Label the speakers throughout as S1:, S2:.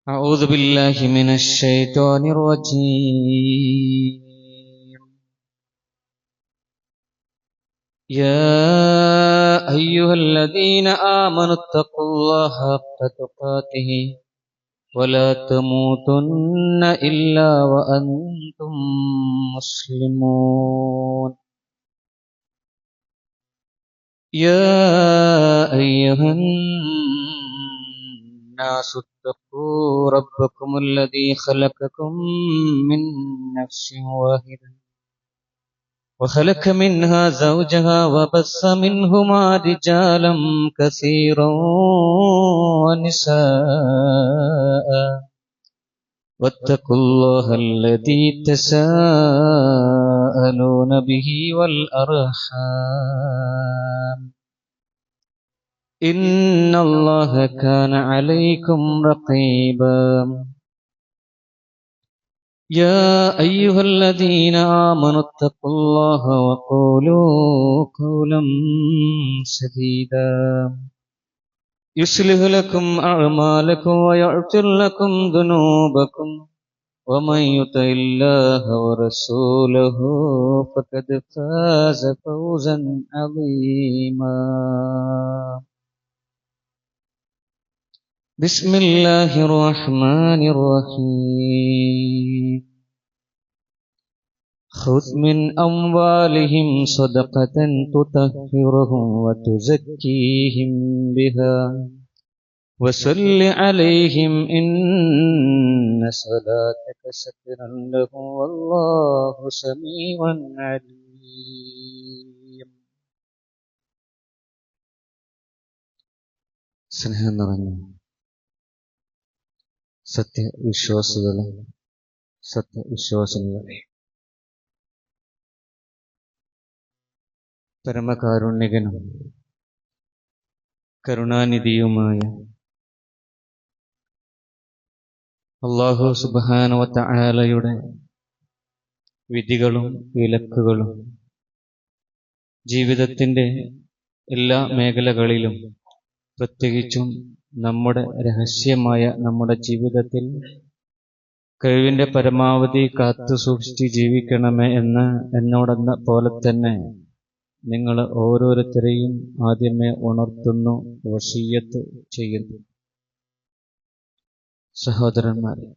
S1: أعوذ بالله من الشيطان الرجيم. يا أيها الذين آمنوا اتقوا الله حق تقاته ولا تموتن إلا وأنتم مسلمون. يا أيها الناس اتقوا ربكم الذي خلقكم من نفس واحدة وخلق منها زوجها وبث منهما رجالا كثيرا ونساء واتقوا الله الذي تساءلون به والأرحام إن الله كان عليكم رقيبا. يا أيها الذين آمنوا اتقوا الله وقولوا قولا سديدا يصلح لكم أعمالكم ويغفر لكم ذنوبكم ومن يطع الله ورسوله فقد فاز فوزا عظيما. بسم الله الرحمن الرحيم. خذ من أموالهم صدقة تطهرهم وتزكيهم بها وصل عليهم إن صلاتك سكن لهم والله سميع عليم. സ്നേഹം നിറഞ്ഞ സത്യവിശ്വാസികളെ, പരമകാരുണ്യകനും കരുണാനിധിയുമായ അല്ലാഹു സുബ്ഹാനഹു വ തആലയുടെ വിധികളും വിലക്കുകളും ജീവിതത്തിന്റെ എല്ലാ മേഖലകളിലും, പ്രത്യേകിച്ചും നമ്മുടെ രഹസ്യമായ നമ്മുടെ ജീവിതത്തിൽ കഴിവിന്റെ പരമാവധി കാത്തു സൂക്ഷിച്ച് ജീവിക്കണമേ എന്ന് എന്നോടെന്ന പോലെ തന്നെ നിങ്ങൾ ഓരോരുത്തരെയും ആദ്യമേ ഉണർത്തുന്നു, വസിയ്യത്ത് ചെയ്യുന്നു. സഹോദരന്മാരെ,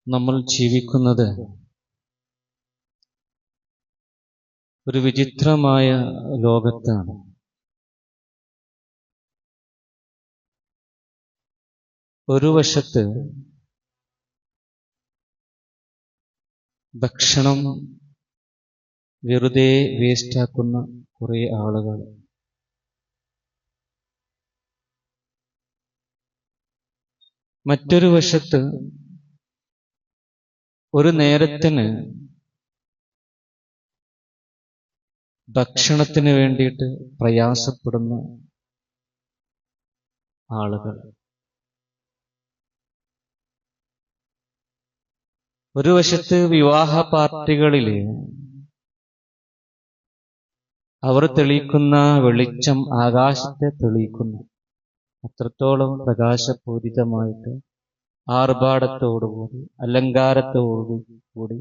S1: നമ്മൾ ജീവിക്കുന്നത് ഒരു വിചിത്രമായ ലോകത്താണ്. ഒരു വശത്ത് ഭക്ഷണം വെറുതെ വേസ്റ്റാക്കുന്ന കുറെ ആളുകൾ, മറ്റൊരു വശത്ത് ഒരു നേരത്തിന് ഭക്ഷണത്തിന് വേണ്ടിയിട്ട് പ്രയാസപ്പെടുന്ന ആളുകൾ. ഒരു വശത്ത് വിവാഹ പാർട്ടികളിൽ അവർ തെളിയിക്കുന്ന വെളിച്ചം ആകാശത്തെ തെളിയിക്കുന്നു. അത്രത്തോളം പ്രകാശപൂരിതമായിട്ട് ആർഭാടത്തോടുകൂടി അലങ്കാരത്തോടുകൂടി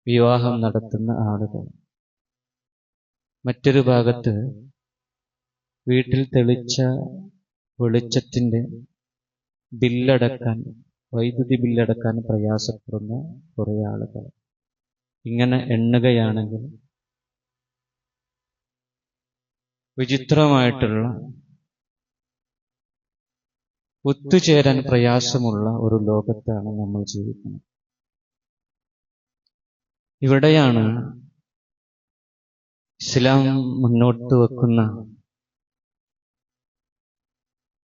S1: വിവാഹം നടത്തുന്ന ആളുകൾ. മറ്റൊരു ഭാഗത്ത് വീട്ടിൽ തെളിച്ച വെളിച്ചത്തിന്റെ ബില്ലടക്കാൻ, വൈദ്യുതി ബില്ലടക്കാൻ പ്രയാസപ്പെടുന്ന കുറെ ആളുകൾ. ഇങ്ങനെ എണ്ണുകയാണെങ്കിൽ വിചിത്രമായിട്ടുള്ള, ഒത്തുചേരാൻ പ്രയാസമുള്ള ഒരു ലോകത്താണ് നമ്മൾ ജീവിക്കുന്നത്. ഇവിടെയാണ് ഇസ്ലാം മുന്നോട്ട് വെക്കുന്ന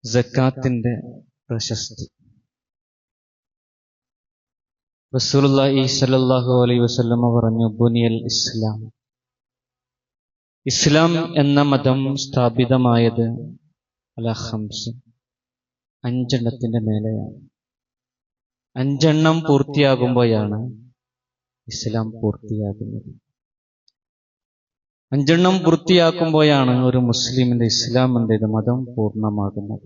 S1: സക്കാത്തിന്റെ പ്രശസ്തി. റസൂലുള്ളാഹി സ്വല്ലല്ലാഹു അലൈഹി വസല്ലം പറഞ്ഞു, ബുനിയൽ ഇസ്ലാം, ഇസ്ലാം എന്ന മതം സ്ഥാപിതമായത് അലാ ഖംസ്, 5 എണ്ണത്തിന്റെ മേലെയാണ്. 5 എണ്ണം പൂർത്തിയാകുമ്പോഴാണ് ഇസ്ലാം പൂർത്തിയാകുന്നത്. 5 പൂർത്തിയാക്കുമ്പോഴാണ് ഒരു മുസ്ലിമിന്റെ ഇസ്ലാമിന്റെ മതം പൂർണ്ണമാകുന്നത്.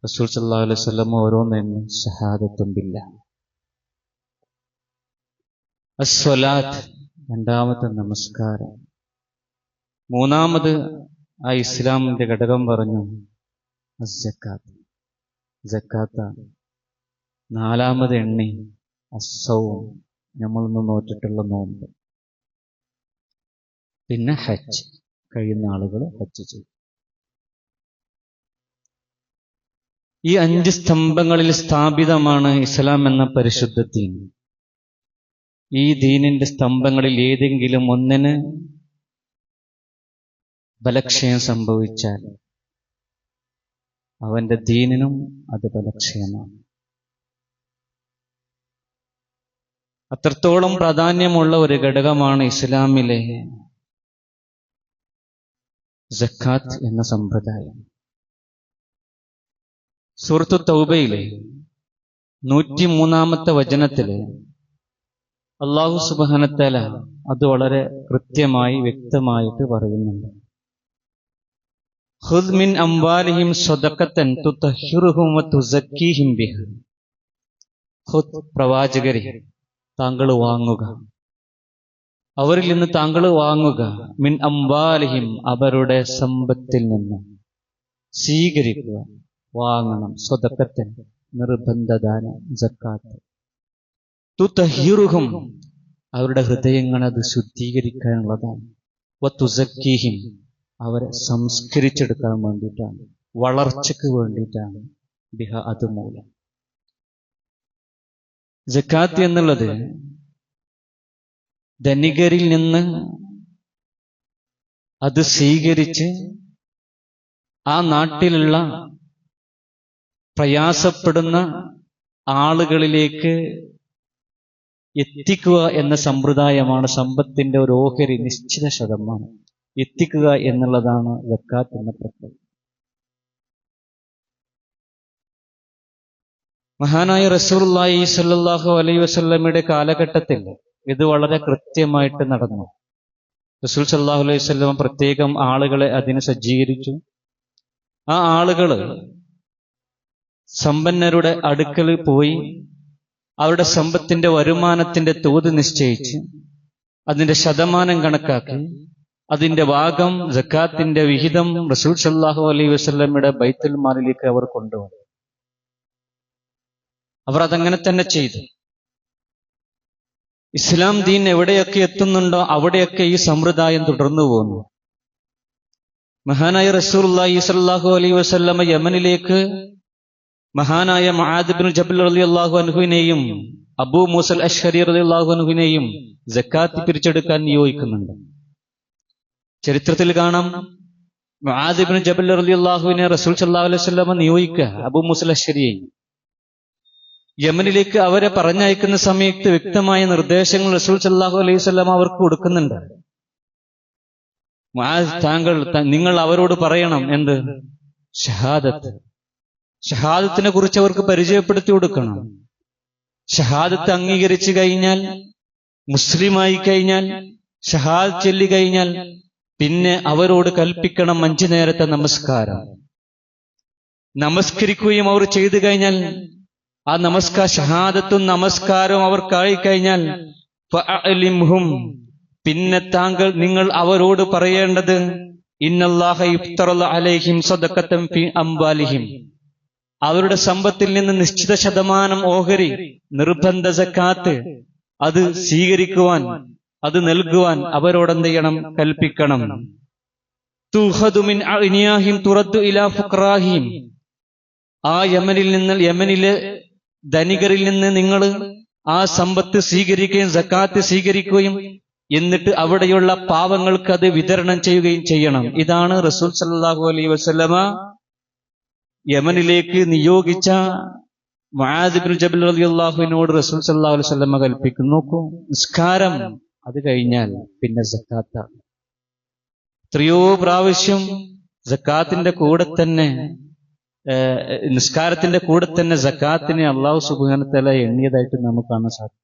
S1: റസൂൽ സല്ലല്ലാഹു അലൈഹി വസല്ലം ഓരോന്നെന്ന് ഷഹാദത്തുൻ ബില്ലാഹ്, അസ്സലാത്ത് രണ്ടാമത്തെ നമസ്കാരം, മൂന്നാമത് ആ ഇസ്ലാമിന്റെ ഘടകം പറഞ്ഞു അസ്സക്കാത്ത്, സക്കാത്താണ്. നാലാമത് എണ്ണി അസ്സൗം, നമ്മൾ നോറ്റിട്ടുള്ള നോമ്പ്. പിന്നെ ഹജ്ജ്, കഴിയുന്ന ആളുകൾ ഹജ്ജ് ചെയ്യും. ഈ 5 സ്തംഭങ്ങളിൽ സ്ഥാപിതമാണ് ഇസ്ലാം എന്ന പരിശുദ്ധ ദീൻ. ഈ ദീനിന്റെ സ്തംഭങ്ങളിൽ ഏതെങ്കിലും ഒന്നിന് ബലക്ഷയം സംഭവിച്ചാൽ അവന്റെ ദീനിനും അത് ബലക്ഷയമാണ്. അത്രത്തോളം പ്രാധാന്യമുള്ള ഒരു ഘടകമാണ് ഇസ്ലാമിലെ സക്കാത്ത് എന്ന സമ്പ്രദായം. സൂറത്തു തൗബയിലെ 103-ാമത്തെ വചനത്തില് അല്ലാഹു സുബ്ഹാനഹു വ തആല അത് വളരെ കൃത്യമായി വ്യക്തമായിട്ട് പറയുന്നുണ്ട്. ഖുദ് മിൻ അംവാലിഹിം സദഖതൻ തുതഹിറുഹും വതുസക്കീഹിം ബിഹാ. ഖുദ്, പ്രവാചകരെ, താങ്കൾ വാങ്ങുക, അവരിൽ നിന്ന് താങ്കൾ വാങ്ങുക, മിൻ അംവാലിഹിം, അവരുടെ സമ്പത്തിൽ നിന്ന് സ്വീകരിക്കുക, വാങ്ങണം. സദഖതൻ, നിർബന്ധദാനം, സക്കാത്ത്. തുതഹിറുഹും, അവരുടെ ഹൃദയങ്ങൾ അത് ശുദ്ധീകരിക്കാനുള്ളതാണ്. വതുസക്കീഹിം, അവരെ സംസ്കരിച്ചെടുക്കാൻ വേണ്ടിയിട്ടാണ്, വളർച്ചയ്ക്ക് വേണ്ടിയിട്ടാണ്. ബിഹ, അതുമൂലം. സക്കാത്ത് എന്നുള്ളത് ധനികരിൽ നിന്ന് അത് സ്വീകരിച്ച് ആ നാട്ടിലുള്ള പ്രയാസപ്പെടുന്ന ആളുകളിലേക്ക് എത്തിക്കുക എന്ന സമ്പ്രദായമാണ്. സമ്പത്തിന്റെ ഒരു ഓഹരി നിശ്ചിത ശതമാനം എത്തിക്കുക എന്നുള്ളതാണ് സക്കാത്ത് എന്ന പ്രക്രിയ. മഹാനായ റസൂലുള്ളാഹി സ്വല്ലല്ലാഹു അലൈഹി വസല്ലമയുടെ കാലഘട്ടത്തിൽ ഇത് വളരെ കൃത്യമായിട്ട് നടന്നു. റസൂൽ സല്ലല്ലാഹു അലൈഹി വസല്ലം പ്രത്യേകം ആളുകളെ അതിന് സജ്ജീകരിച്ചു. ആ ആളുകള് സമ്പന്നരുടെ അടുക്കൽ പോയി അവരുടെ സമ്പത്തിന്റെ വരുമാനത്തിന്റെ തോത് നിശ്ചയിച്ച് അതിന്റെ ശതമാനം കണക്കാക്കി അതിന്റെ ഭാഗം, സക്കാത്തിന്റെ വിഹിതം റസൂൽ സല്ലല്ലാഹു അലൈഹി വസല്ലമയുടെ ബൈത്തുൽ മാലിലേക്ക് അവർ കൊണ്ടുവന്നു. അവർ അതങ്ങനെ തന്നെ ചെയ്തു. ഇസ്ലാം ദീൻ എവിടെയൊക്കെ എത്തുന്നുണ്ടോ അവിടെയൊക്കെ ഈ സമ്പ്രദായം തുടർന്നു പോകുന്നു. മഹാനായ റസൂലുള്ളാഹി സ്വല്ലല്ലാഹു അലൈഹി വസല്ലമ യമനിലേക്ക് മഹാനായ മുആദ് ഇബ്നു ജബൽ റളിയല്ലാഹു അൻഹുവിനെയും അബൂ മൂസൽ അശ്അരി റളിയല്ലാഹു അൻഹുവിനെയും സക്കാത്ത് പിരിച്ചെടുക്കാൻ നിയോഗിക്കുന്നുണ്ട്. ചരിത്രത്തിൽ കാണാം, മുആദ് ഇബ്നു ജബൽ റളിയല്ലാഹുവിനെ റസൂൽ സല്ലല്ലാഹു അലൈഹി വസല്ലമ നിയോഗിക്കുക അബൂ മൂസൽ അശ്അരിയെ യമനിലേക്ക് അവരെ പറഞ്ഞയക്കുന്ന സമയത്ത് വ്യക്തമായ നിർദ്ദേശങ്ങൾ റസൂൽ സല്ലല്ലാഹു അലൈഹി വസല്ലമ അവർക്ക് കൊടുക്കുന്നുണ്ട്. മുആദ്, നിങ്ങൾ അവരോട് പറയണം എന്ത്? ഷഹാദത്ത്. ഷഹാദത്തിനെ കുറിച്ച് അവർക്ക് പരിചയപ്പെടുത്തി കൊടുക്കണം. ഷഹാദത്ത് അംഗീകരിച്ചു കഴിഞ്ഞാൽ, മുസ്ലിമായി കഴിഞ്ഞാൽ, ഷഹാദത്ത് ചൊല്ലി കഴിഞ്ഞാൽ പിന്നെ അവരോട് കൽപ്പിക്കണം 5 നേരത്തെ നമസ്കാരം. നമസ്കരിക്കുകയും അവർ ചെയ്തു കഴിഞ്ഞാൽ, ആ ഷഹാദത്തും നമസ്കാരവും അവർക്കായി കഴിഞ്ഞാൽ ഫഅലിംഹും, പിന്നെ നിങ്ങൾ അവരോട് പറയേണ്ടത് ഇന്നല്ലാഹ ഇഫ്തറല അലൈഹിം സദഖതൻ ഫീ അംവാലിഹിം, അവരുടെ സമ്പത്തിൽ നിന്ന് നിശ്ചിത ശതമാനം ഓഹരി, നിർബന്ധ സക്കാത്ത്, അത് സ്വീകരിക്കുവാൻ, അത് നൽകുവാൻ അവരോടെന്ത് ചെയ്യണം? കൽപ്പിക്കണം. തുഖദു മിൻ അഗ്നിയാഹിം തുറദ്ദു ഇലാ ഫുഖറാഹിം, ആ യമനിലെ ധനികരിൽ നിന്ന് നിങ്ങൾ ആ സമ്പത്ത് സ്വീകരിക്കുകയും സക്കാത്ത് സ്വീകരിക്കുകയും എന്നിട്ട് അവിടെയുള്ള പാവങ്ങൾക്ക് അത് വിതരണം ചെയ്യുകയും ചെയ്യണം. ഇതാണ് റസൂൽ സല്ലല്ലാഹു അലൈഹി വസല്ലമ യമനിലേക്ക് നിയോഗിച്ച മുആദ് ഇബ്നു ജബൽ റളിയല്ലാഹുവിനോട് റസൂൽ സല്ലല്ലാഹു അലൈഹി വസല്ലമ കൽപ്പിക്കുന്നു. നോക്കൂ, നിസ്കാരം അത് കഴിഞ്ഞാൽ പിന്നെ സക്കാത്താണ്. എത്രയോ പ്രാവശ്യം സക്കാത്തിന്റെ കൂടെ തന്നെ, നിസ്കാരത്തിന്റെ കൂടെ തന്നെ സക്കാത്തിനെ അല്ലാഹു സുബ്ഹാനഹു വ തആല എണ്ണിയതായിട്ട് നമുക്ക് കാണാൻ സാധിക്കും.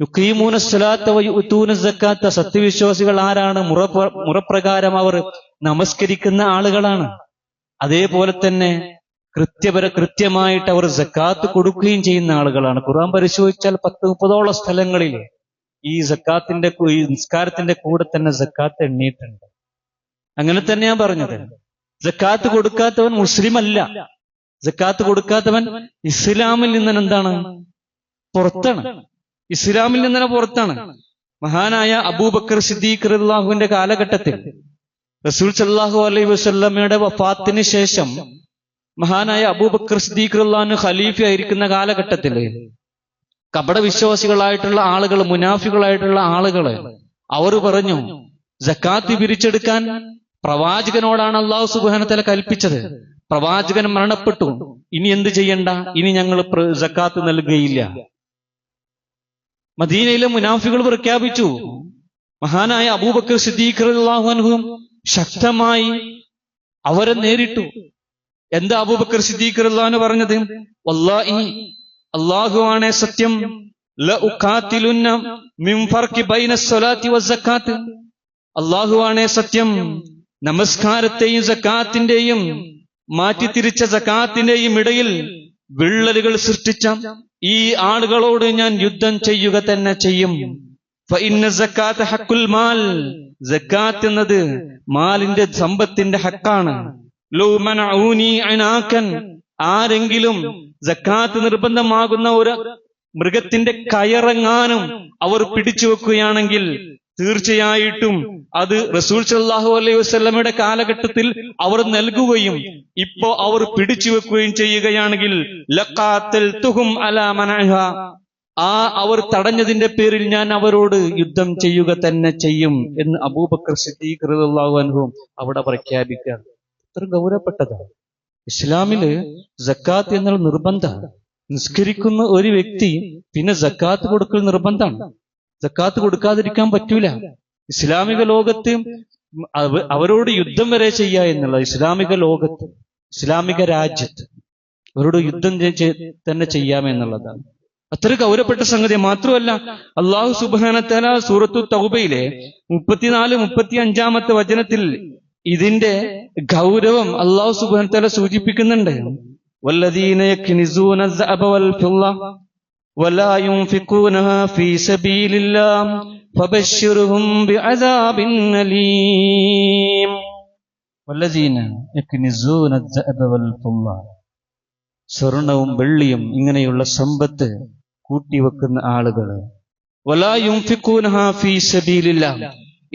S1: യുഖീമൂന സ്വലാത്ത വയുഅ്തൂന സക്കാത്ത, സത്യവിശ്വാസികൾ ആരാണ്? മുറപ്രകാരം അവർ നമസ്കരിക്കുന്ന ആളുകളാണ്. അതേപോലെ തന്നെ കൃത്യമായിട്ട് അവർ സക്കാത്ത് കൊടുക്കുകയും ചെയ്യുന്ന ആളുകളാണ്. ഖുർആൻ പരിശോധിച്ചാൽ 10-30ഓളം സ്ഥലങ്ങളിൽ ഈ നിസ്കാരത്തിന്റെ കൂടെ തന്നെ സക്കാത്ത് എണ്ണിയിട്ടുണ്ട്. അങ്ങനെ തന്നെയാ പറഞ്ഞത്. സക്കാത്ത് കൊടുക്കാത്തവൻ മുസ്ലിം അല്ല. സക്കാത്ത് കൊടുക്കാത്തവൻ ഇസ്ലാമിൽ നിന്ന് എന്താണ്? പുറത്താണ്. ഇസ്ലാമിൽ നിന്ന് പുറത്താണ്. മഹാനായ അബൂബക്കർ സിദ്ദീഖ് റളിയല്ലാഹുവിന്റെ കാലഘട്ടത്തിൽ റസൂൽ സല്ലല്ലാഹു അലൈഹി വസല്ലമയുടെ വഫാത്തിന് ശേഷം മഹാനായ അബൂബക്കർ സിദ്ദീഖ് റളിയല്ലാഹു അൻഹു ഖലീഫയായിരിക്കുന്ന കാലഘട്ടത്തിൽ കപടവിശ്വാസികളായിട്ടുള്ള ആളുകൾ, മുനാഫികളായിട്ടുള്ള ആളുകള് അവർ പറഞ്ഞു, സക്കാത്ത് പിരിച്ചെടുക്കാൻ പ്രവാചകനോടാണ് അല്ലാഹു സുബ്ഹാനഹു വ തആല കൽപ്പിച്ചത്. പ്രവാചകൻ മരണപ്പെട്ടു, ഇനി എന്ത് ചെയ്യണ്ട? ഇനി ഞങ്ങൾ സക്കാത്ത് നൽകുകയില്ല. മദീനയിലെ മുനാഫികൾ പ്രഖ്യാപിച്ചു. മഹാനായ അബൂബക്കർ സിദ്ദീഖ് റളിയല്ലാഹു അൻഹു ശക്തമായി അവരെ നേരിട്ടു. എന്താ അബൂബക്കർ സിദ്ദീഖ് റളിയല്ലാഹു അൻഹു പറഞ്ഞത്? വല്ലാഹി, അല്ലാഹുവാണ് സത്യം, ലഉഖാതിലുന്ന മിൻ ഫർഖി ബൈന സ്വലാത്തി വസ്സക്കാത്ത്, അല്ലാഹുവാണ് സത്യം, നമസ്കാരത്തെയും സക്കാത്തിന്റെയും മാറ്റിത്തിരിച്ച സക്കാത്തിന്റെയും ഇടയിൽ വിള്ളലുകൾ സൃഷ്ടിച്ച ഈ ആളുകളോട് ഞാൻ യുദ്ധം ചെയ്യുക തന്നെ ചെയ്യും. ഫഇന്ന സക്കാത്ത് ഹഖുൽ മാൽ, സക്കാത്ത് എന്നത് മാലിന്റെ സമ്പത്തിന്റെ ഹക്കാണ്. ലൗ മനഊനി അനാകൻ, ആരെങ്കിലും സക്കാത്ത് നിർബന്ധമാകുന്ന ഒരു മൃഗത്തിന്റെ കയറങ്ങാനും അവർ പിടിച്ചു വെക്കുകയാണെങ്കിൽ തീർച്ചയായിട്ടും അത് റസൂൽ സല്ലല്ലാഹു അലൈഹി വസല്ലമയുടെ കാലഘട്ടത്തിൽ അവർ നൽകുകയും ഇപ്പോ അവർ പിടിച്ചു വെക്കുകയും ചെയ്യുകയാണെങ്കിൽ ലഖാതൽതുഹും അലാ മനഅഹ, അവർ തടഞ്ഞതിന്റെ പേരിൽ ഞാൻ അവരോട് യുദ്ധം ചെയ്യുക തന്നെ ചെയ്യും എന്ന് അബൂബക്കർ സിദ്ദീഖ് റളിയല്ലാഹു അൻഹു അവിടെ പ്രഖ്യാപിക്കുകയാണ്. ഇത്ര ഗൗരവപ്പെട്ടതാണ്. ഇസ്ലാമില് സക്കാത്ത് എന്നുള്ള നിർബന്ധമാണ്. നിസ്കരിക്കുന്ന ഒരു വ്യക്തി പിന്നെ സക്കാത്ത് കൊടുക്കൽ നിർബന്ധമാണ്. സക്കാത്ത് കൊടുക്കാതിരിക്കാൻ പറ്റൂല. ഇസ്ലാമിക ലോകത്ത് അവരോട് യുദ്ധം വരെ ചെയ്യുക എന്നുള്ള, ഇസ്ലാമിക ലോകത്ത്, ഇസ്ലാമിക രാജ്യത്ത് അവരോട് യുദ്ധം തന്നെ ചെയ്യാമെന്നുള്ളതാണ്. അത്ര ഗൗരവപ്പെട്ട സംഗതി. മാത്രമല്ല അല്ലാഹു സുബ്ഹാനഹു വ തആല സൂറത്തു തൗബയിലെ 34-35 വചനത്തിൽ ഇതിന്റെ ഗൗരവം അല്ലാഹു സുബ്ഹാനഹു വ തആല സൂചിപ്പിക്കുന്നുണ്ട്. വല്ലദീന യക്നിസൂന അസ്സഅബ വൽ ഫിദ്ദ വലാ യുൻഫിഖൂനഹാ ഫീ സബീലില്ലാഹ് ഫബശ്ശിർഹും ബിഅദാബിൻ അലീം. വല്ലദീന യക്നിസൂന അസ്സഅബ വൽ ഫിദ്ദ, സ്വർണവും വെള്ളിയും ഇങ്ങനെയുള്ള സമ്പത്ത് കൂട്ടിവെക്കുന്ന ആളുകൾ, വലാ യുൻഫിഖൂനഹാ ഫീ സബീലില്ലാഹ്,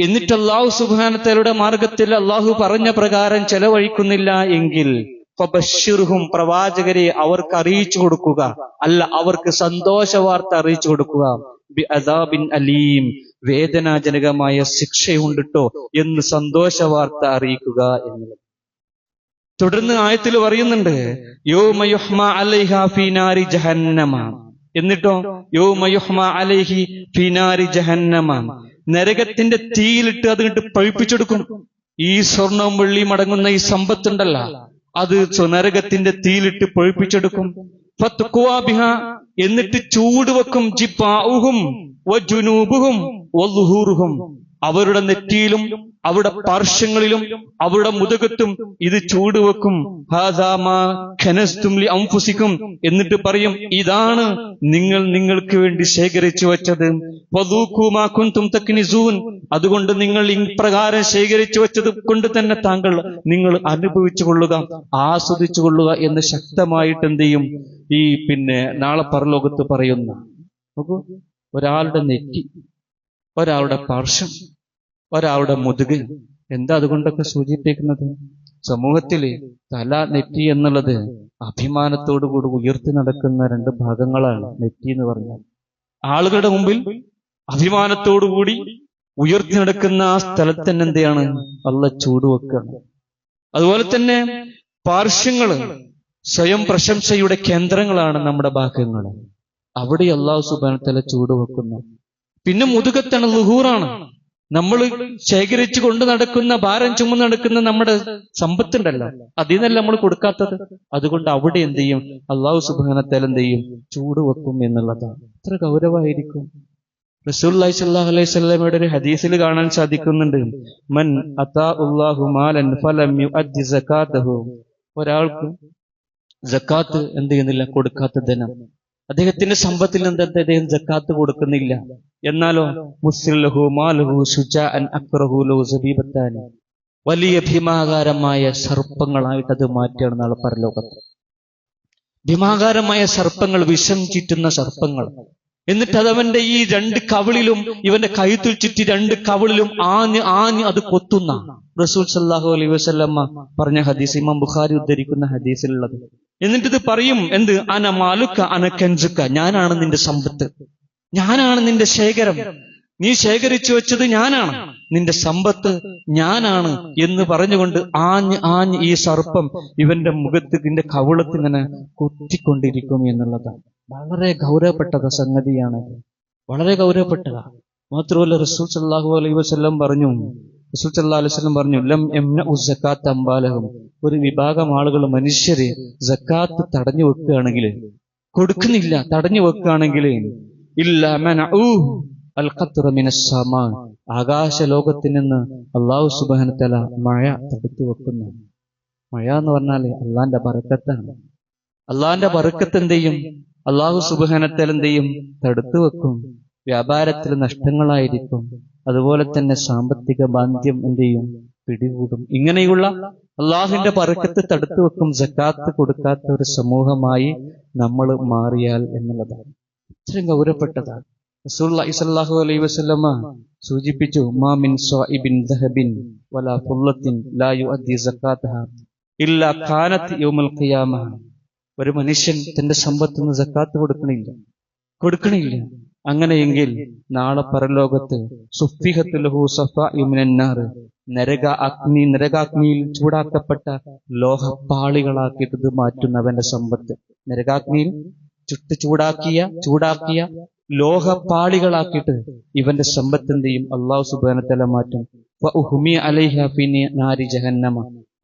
S1: എന്നിട്ട് അല്ലാഹു സുബ്ഹാനഹു വ തആലയുടെ മാർഗത്തിൽ അല്ലാഹു പറഞ്ഞ പ്രകാരം ചെലവഴിക്കുന്നില്ല എങ്കിൽ ഫബശ്ശിർഹും, പ്രവാചകരെ അവർക്ക് അറിയിച്ചു കൊടുക്കുക, അല്ല അവർക്ക് സന്തോഷ വാർത്ത അറിയിച്ചു കൊടുക്കുക, ബിഅദാബിൻ അലീം, വേദനാജനകമായ ശിക്ഷയുണ്ടിട്ടോ എന്ന് സന്തോഷ വാർത്ത അറിയിക്കുക എന്നുള്ളത്. തുടർന്ന് ആയത്തിൽ പറയുന്നുണ്ട്, യൗമ യുഹ്മാ അലൈഹാ ഫീ നാരി ജഹന്നമ, എന്നിട്ടോ യൗമ യുഹ്മാ അലൈഹി ഫീ നാരി ജഹന്നമ, നരകത്തിന്റെ തീയിലിട്ട് അത് ഇട്ട് പഴുപ്പിച്ചെടുക്കും. ഈ സ്വർണവും വെള്ളിയും അടങ്ങുന്ന ഈ സമ്പത്തുണ്ടല്ല, അത് നരകത്തിന്റെ തീയിലിട്ട് പഴുപ്പിച്ചെടുക്കും. ഫത്ഖുവാ ബിഹാ, എന്നിട്ട് ചൂട് വെക്കും. ജിബാഉഹും വജുനൂബുഹും വളുഹൂറുഹും, അവരുടെ നെറ്റിയിലും അവരുടെ പാർശ്വങ്ങളിലും അവരുടെ മുതുകത്തും ഇത് ചൂടുവെക്കും. ഹാദാ മാ ഖനസ്തും ലി അൻഫുസിക്കും, എന്നിട്ട് പറയും ഇതാണ് നിങ്ങൾ നിങ്ങൾക്ക് വേണ്ടി ശേഖരിച്ചു വെച്ചത്. വദൂഖൂ മാ കുൻതും തക്നിസൂൻ, അതുകൊണ്ട് നിങ്ങൾ ഇപ്രകാരം ശേഖരിച്ചു വെച്ചത് കൊണ്ട് തന്നെ നിങ്ങൾ അനുഭവിച്ചു കൊള്ളുക, ആസ്വദിച്ചു കൊള്ളുക എന്ന് ശക്തമായിട്ട് എന്ത് ചെയ്യും? ഈ നാളെ പരലോകത്ത് പറയുന്ന നോക്കൂ, ഒരാളുടെ നെറ്റി, ഒരാളുടെ പാർശ്വം, ഒരാളുടെ മുതുക്. എന്താ അതുകൊണ്ടൊക്കെ സൂചിപ്പിക്കുന്നത്? സമൂഹത്തില് തല, നെറ്റി എന്നുള്ളത് അഭിമാനത്തോടുകൂടി ഉയർത്തി നടക്കുന്ന രണ്ട് ഭാഗങ്ങളാണ്. നെറ്റി എന്ന് പറഞ്ഞാൽ ആളുകളുടെ മുമ്പിൽ അഭിമാനത്തോടുകൂടി ഉയർത്തി നടക്കുന്ന ആ സ്ഥലത്ത് തന്നെ എന്തെയാണ്? അള്ളാഹ് ചൂടുവെക്കുകയാണ്. അതുപോലെ തന്നെ പാർശ്വങ്ങള് സ്വയം പ്രശംസയുടെ കേന്ദ്രങ്ങളാണ് നമ്മുടെ ഭാഗങ്ങൾ. അവിടെ അല്ലാഹു സുബ്ഹാനഹു വ തആല ചൂടുവെക്കുന്നു. പിന്നെ മുതുകത്താണ്, ളുഹൂറാണ്. നമ്മൾ ശേഖരിച്ചു കൊണ്ട് നടക്കുന്ന, ഭാരം ചുമന്ന് നടക്കുന്ന നമ്മുടെ സമ്പത്തുണ്ടല്ലോ, അതിനല്ല നമ്മൾ കൊടുക്കാത്തത്. അതുകൊണ്ട് അവിടെ എന്ത് ചെയ്യും? അല്ലാഹു സുബ്ഹാനഹു വ തആല എന്ത് ചെയ്യും? ചൂട് വെക്കും എന്നുള്ളതാണ്. എത്ര ഗൗരവമായിരിക്കും. റസൂലുള്ളാഹി സ്വല്ലല്ലാഹു അലൈഹി വസല്ലമയുടെ ഒരു ഹദീസിൽ കാണാൻ സാധിക്കുന്നുണ്ട്, മൻ അതാഉല്ലാഹു മാലൻ ഫലം യുഅദ്ദി സകാതഹു, ഒരാൾക്ക് സക്കാത്ത് എന്ത് ചെയ്യുന്നില്ല, കൊടുക്കാത്ത ധനം, അദ്ദേഹത്തിന്റെ സമ്പത്തിൽ നിന്ന് അദ്ദേഹം സക്കാത്ത് കൊടുക്കുന്നില്ല, എന്നാലോ മുസ്ലിഹു മാലുഹു ശുജാഅൻ അക്റഹു ലഹു സബീബത്താൻ, വലിയ ഭീമാകാരമായ സർപ്പങ്ങളായിട്ട് അത് മാറ്റുകയാണ് നാളെ പരലോകത്ത്. ഭീമാകാരമായ സർപ്പങ്ങൾ, വിഷം ചീറ്റുന്ന സർപ്പങ്ങൾ. എന്നിട്ട് അതവന്റെ ഈ രണ്ട് കവിളിലും, ഇവന്റെ കഴുത്തിൽ ചുറ്റി രണ്ട് കവിളിലും ആഞ്ഞ് അത് കൊത്തുന്ന റസൂൽ സല്ലല്ലാഹു അലൈഹി വസല്ലമ പറഞ്ഞ ഹദീസ്, ഇമാം ബുഖാരി ഉദ്ധരിക്കുന്ന ഹദീസിലുള്ളത്. എന്നിട്ട് ഇത് പറയും, എന്ത്, അന മാലുക്ക അന കൻസുക്ക, ഞാനാണ് നിന്റെ സമ്പത്ത്, ഞാനാണ് നിന്റെ ശേഖരം, നീ ശേഖരിച്ചു വെച്ചത് ഞാനാണ്, നിന്റെ സമ്പത്ത് ഞാനാണ് എന്ന് പറഞ്ഞുകൊണ്ട് ആഞ്ഞ് ഈ സർപ്പം ഇവന്റെ മുഖത്ത്, ഇതിന്റെ കവിളത്ത് ഇങ്ങനെ കുത്തിക്കൊണ്ടിരിക്കും എന്നുള്ളതാണ്. വളരെ ഗൗരവപ്പെട്ട സംഗതിയാണ്, വളരെ ഗൗരവപ്പെട്ടതാ. മാത്രമല്ല റസൂൽ സല്ലല്ലാഹു അലൈഹി വസല്ലം പറഞ്ഞു, ലം യംനഉ സകാത്ത് അംബാലഹും, ഒരു വിഭാഗം ആളുകൾ, മനുഷ്യര് സക്കാത്ത് തടഞ്ഞു വെക്കുകയാണെങ്കിൽ, കൊടുക്കുന്നില്ല, തടഞ്ഞു വെക്കുകയാണെങ്കിൽ, ഇല്ലാ മനഉ അൽ ഖത്റ മിനസ് സമാ, ആകാശ ലോകത്തിൽ നിന്ന് അല്ലാഹു സുബ്ഹാനഹു വ തആല മഴ തടുത്തു വെക്കുന്നു. മഴ എന്ന് പറഞ്ഞാൽ അള്ളാന്റെ ബറക്കത്താണ്. അള്ളാന്റെ ബറക്കത്ത് എന്ത് ചെയ്യും, അല്ലാഹു സുബ്ഹാനഹു വ തആല എന്ത് ചെയ്യും, തടുത്തു വെക്കും. വ്യാപാരത്തിൽ നഷ്ടങ്ങളായിരിക്കും, അതുപോലെ തന്നെ സാമ്പത്തിക ബാന്ധ്യം എന്ത് ചെയ്യും, പിടികൂടും. ഇങ്ങനെയുള്ള അള്ളാഹുവിന്റെ ബറക്കത്ത് തടുത്തു വെക്കും സക്കാത്ത് കൊടുക്കാത്ത ഒരു സമൂഹമായി നമ്മൾ മാറിയാൽ എന്നുള്ളതാണ്. ഇത്രയും ഗൗരവപ്പെട്ടതാണ്. റസൂലുള്ളാഹി സ്വല്ലല്ലാഹു അലൈഹി വസല്ലമ സൂചിപ്പിച്ചു, മാ മിൻ സ്വാഇബിൻ ദഹബിൻ വലാ ഫുല്ലത്തിൻ ലാ യുഅദ്ദി സക്കാതഹ ഇല്ലാ കാനത് യൗമൽ ഖിയാമഹ. ഒരു മനുഷ്യൻ തന്റെ സമ്പത്തിൽ നിന്ന് സക്കാത്ത് കൊടുക്കണില്ല, അങ്ങനെയെങ്കിൽ നാളെ പരലോകത്ത് സുഫിഹത്ത് ലഹു സഫാഇ മിനൻ നാർ, നരകാഗ്നിയിൽ ചൂടാക്കപ്പെട്ട ലോഹപ്പാളികളാക്കിയിട്ട് മാറ്റുന്നവന്റെ സമ്പത്ത്, നരകാഗ്നിയിൽ ചൂടാക്കിയ ലോഹപ്പാളികളാക്കിയിട്ട് ഇവന്റെ സമ്പത്ത് എന്ത് ചെയ്യും, അല്ലാഹു സുബ്ഹാനഹു വ തആല മാറ്റും. ഫഉഹ്മിയ അലൈഹാ ഫീ നാരി ജഹന്നമ,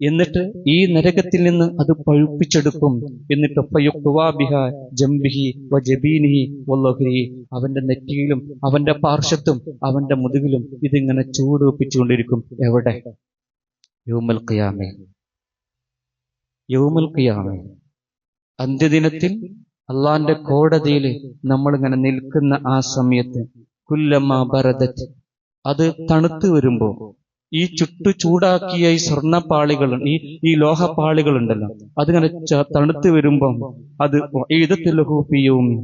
S1: എന്നിട്ട് ഈ നരകത്തിൽ നിന്ന് അത് പഴുപ്പിച്ചെടുക്കും. എന്നിട്ട് ഫയുഖ്വാ ബിഹാ ജംബിഹി വജബീനിഹി വല്ലഹ്രി, അവന്റെ നെറ്റിയിലും അവന്റെ പാർശ്വത്തും അവന്റെ മുതുകിലും ഇതിങ്ങനെ ചൂടുവെപ്പിച്ചുകൊണ്ടിരിക്കും. എവിടെ? യൗമുൽ ഖിയാമയിൽ, അന്ത്യദിനത്തിൽ അള്ളാന്റെ കോടതിയിൽ നമ്മളിങ്ങനെ നിൽക്കുന്ന ആ സമയത്ത്, കുല്ലമാ ബറദത്, അത് തണുത്തു വരുമ്പോ, ഈ ചൂടാക്കിയ ഈ സ്വർണ്ണപ്പാളികൾ, ഈ ലോഹപ്പാളികളുണ്ടല്ലോ, അതിങ്ങനെ തണുത്തു വരുമ്പം അത് ഈദത്തുലഹു ഫീ യൗമിൻ,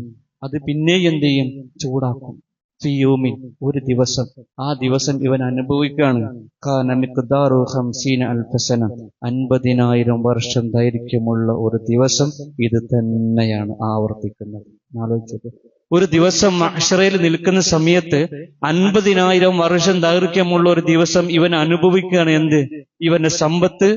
S1: അത് പിന്നെ എന്ത് ചെയ്യും, ചൂടാക്കും. ഫീ യൗമിൻ, ഒരു ദിവസം, ആ ദിവസം ഇവൻ അനുഭവിക്കുകയാണ്. കാന മിഖ്ദാറു 50 അൽഫ സന, 50,000 വർഷം ദൈർഘ്യമുള്ള ഒരു ദിവസം ഇത് തന്നെയാണ് ആവർത്തിക്കുന്നത്. ആലോചിച്ചത്, ഒരു ദിവസം മഹ്ശറയിൽ നിൽക്കുന്ന സമയത്ത് 50,000 വർഷം ദൈർഘ്യമുള്ള ഒരു ദിവസം ഇവൻ അനുഭവിക്കുകയാണ്. എന്ത്? ഇവന്റെ സമ്പത്ത്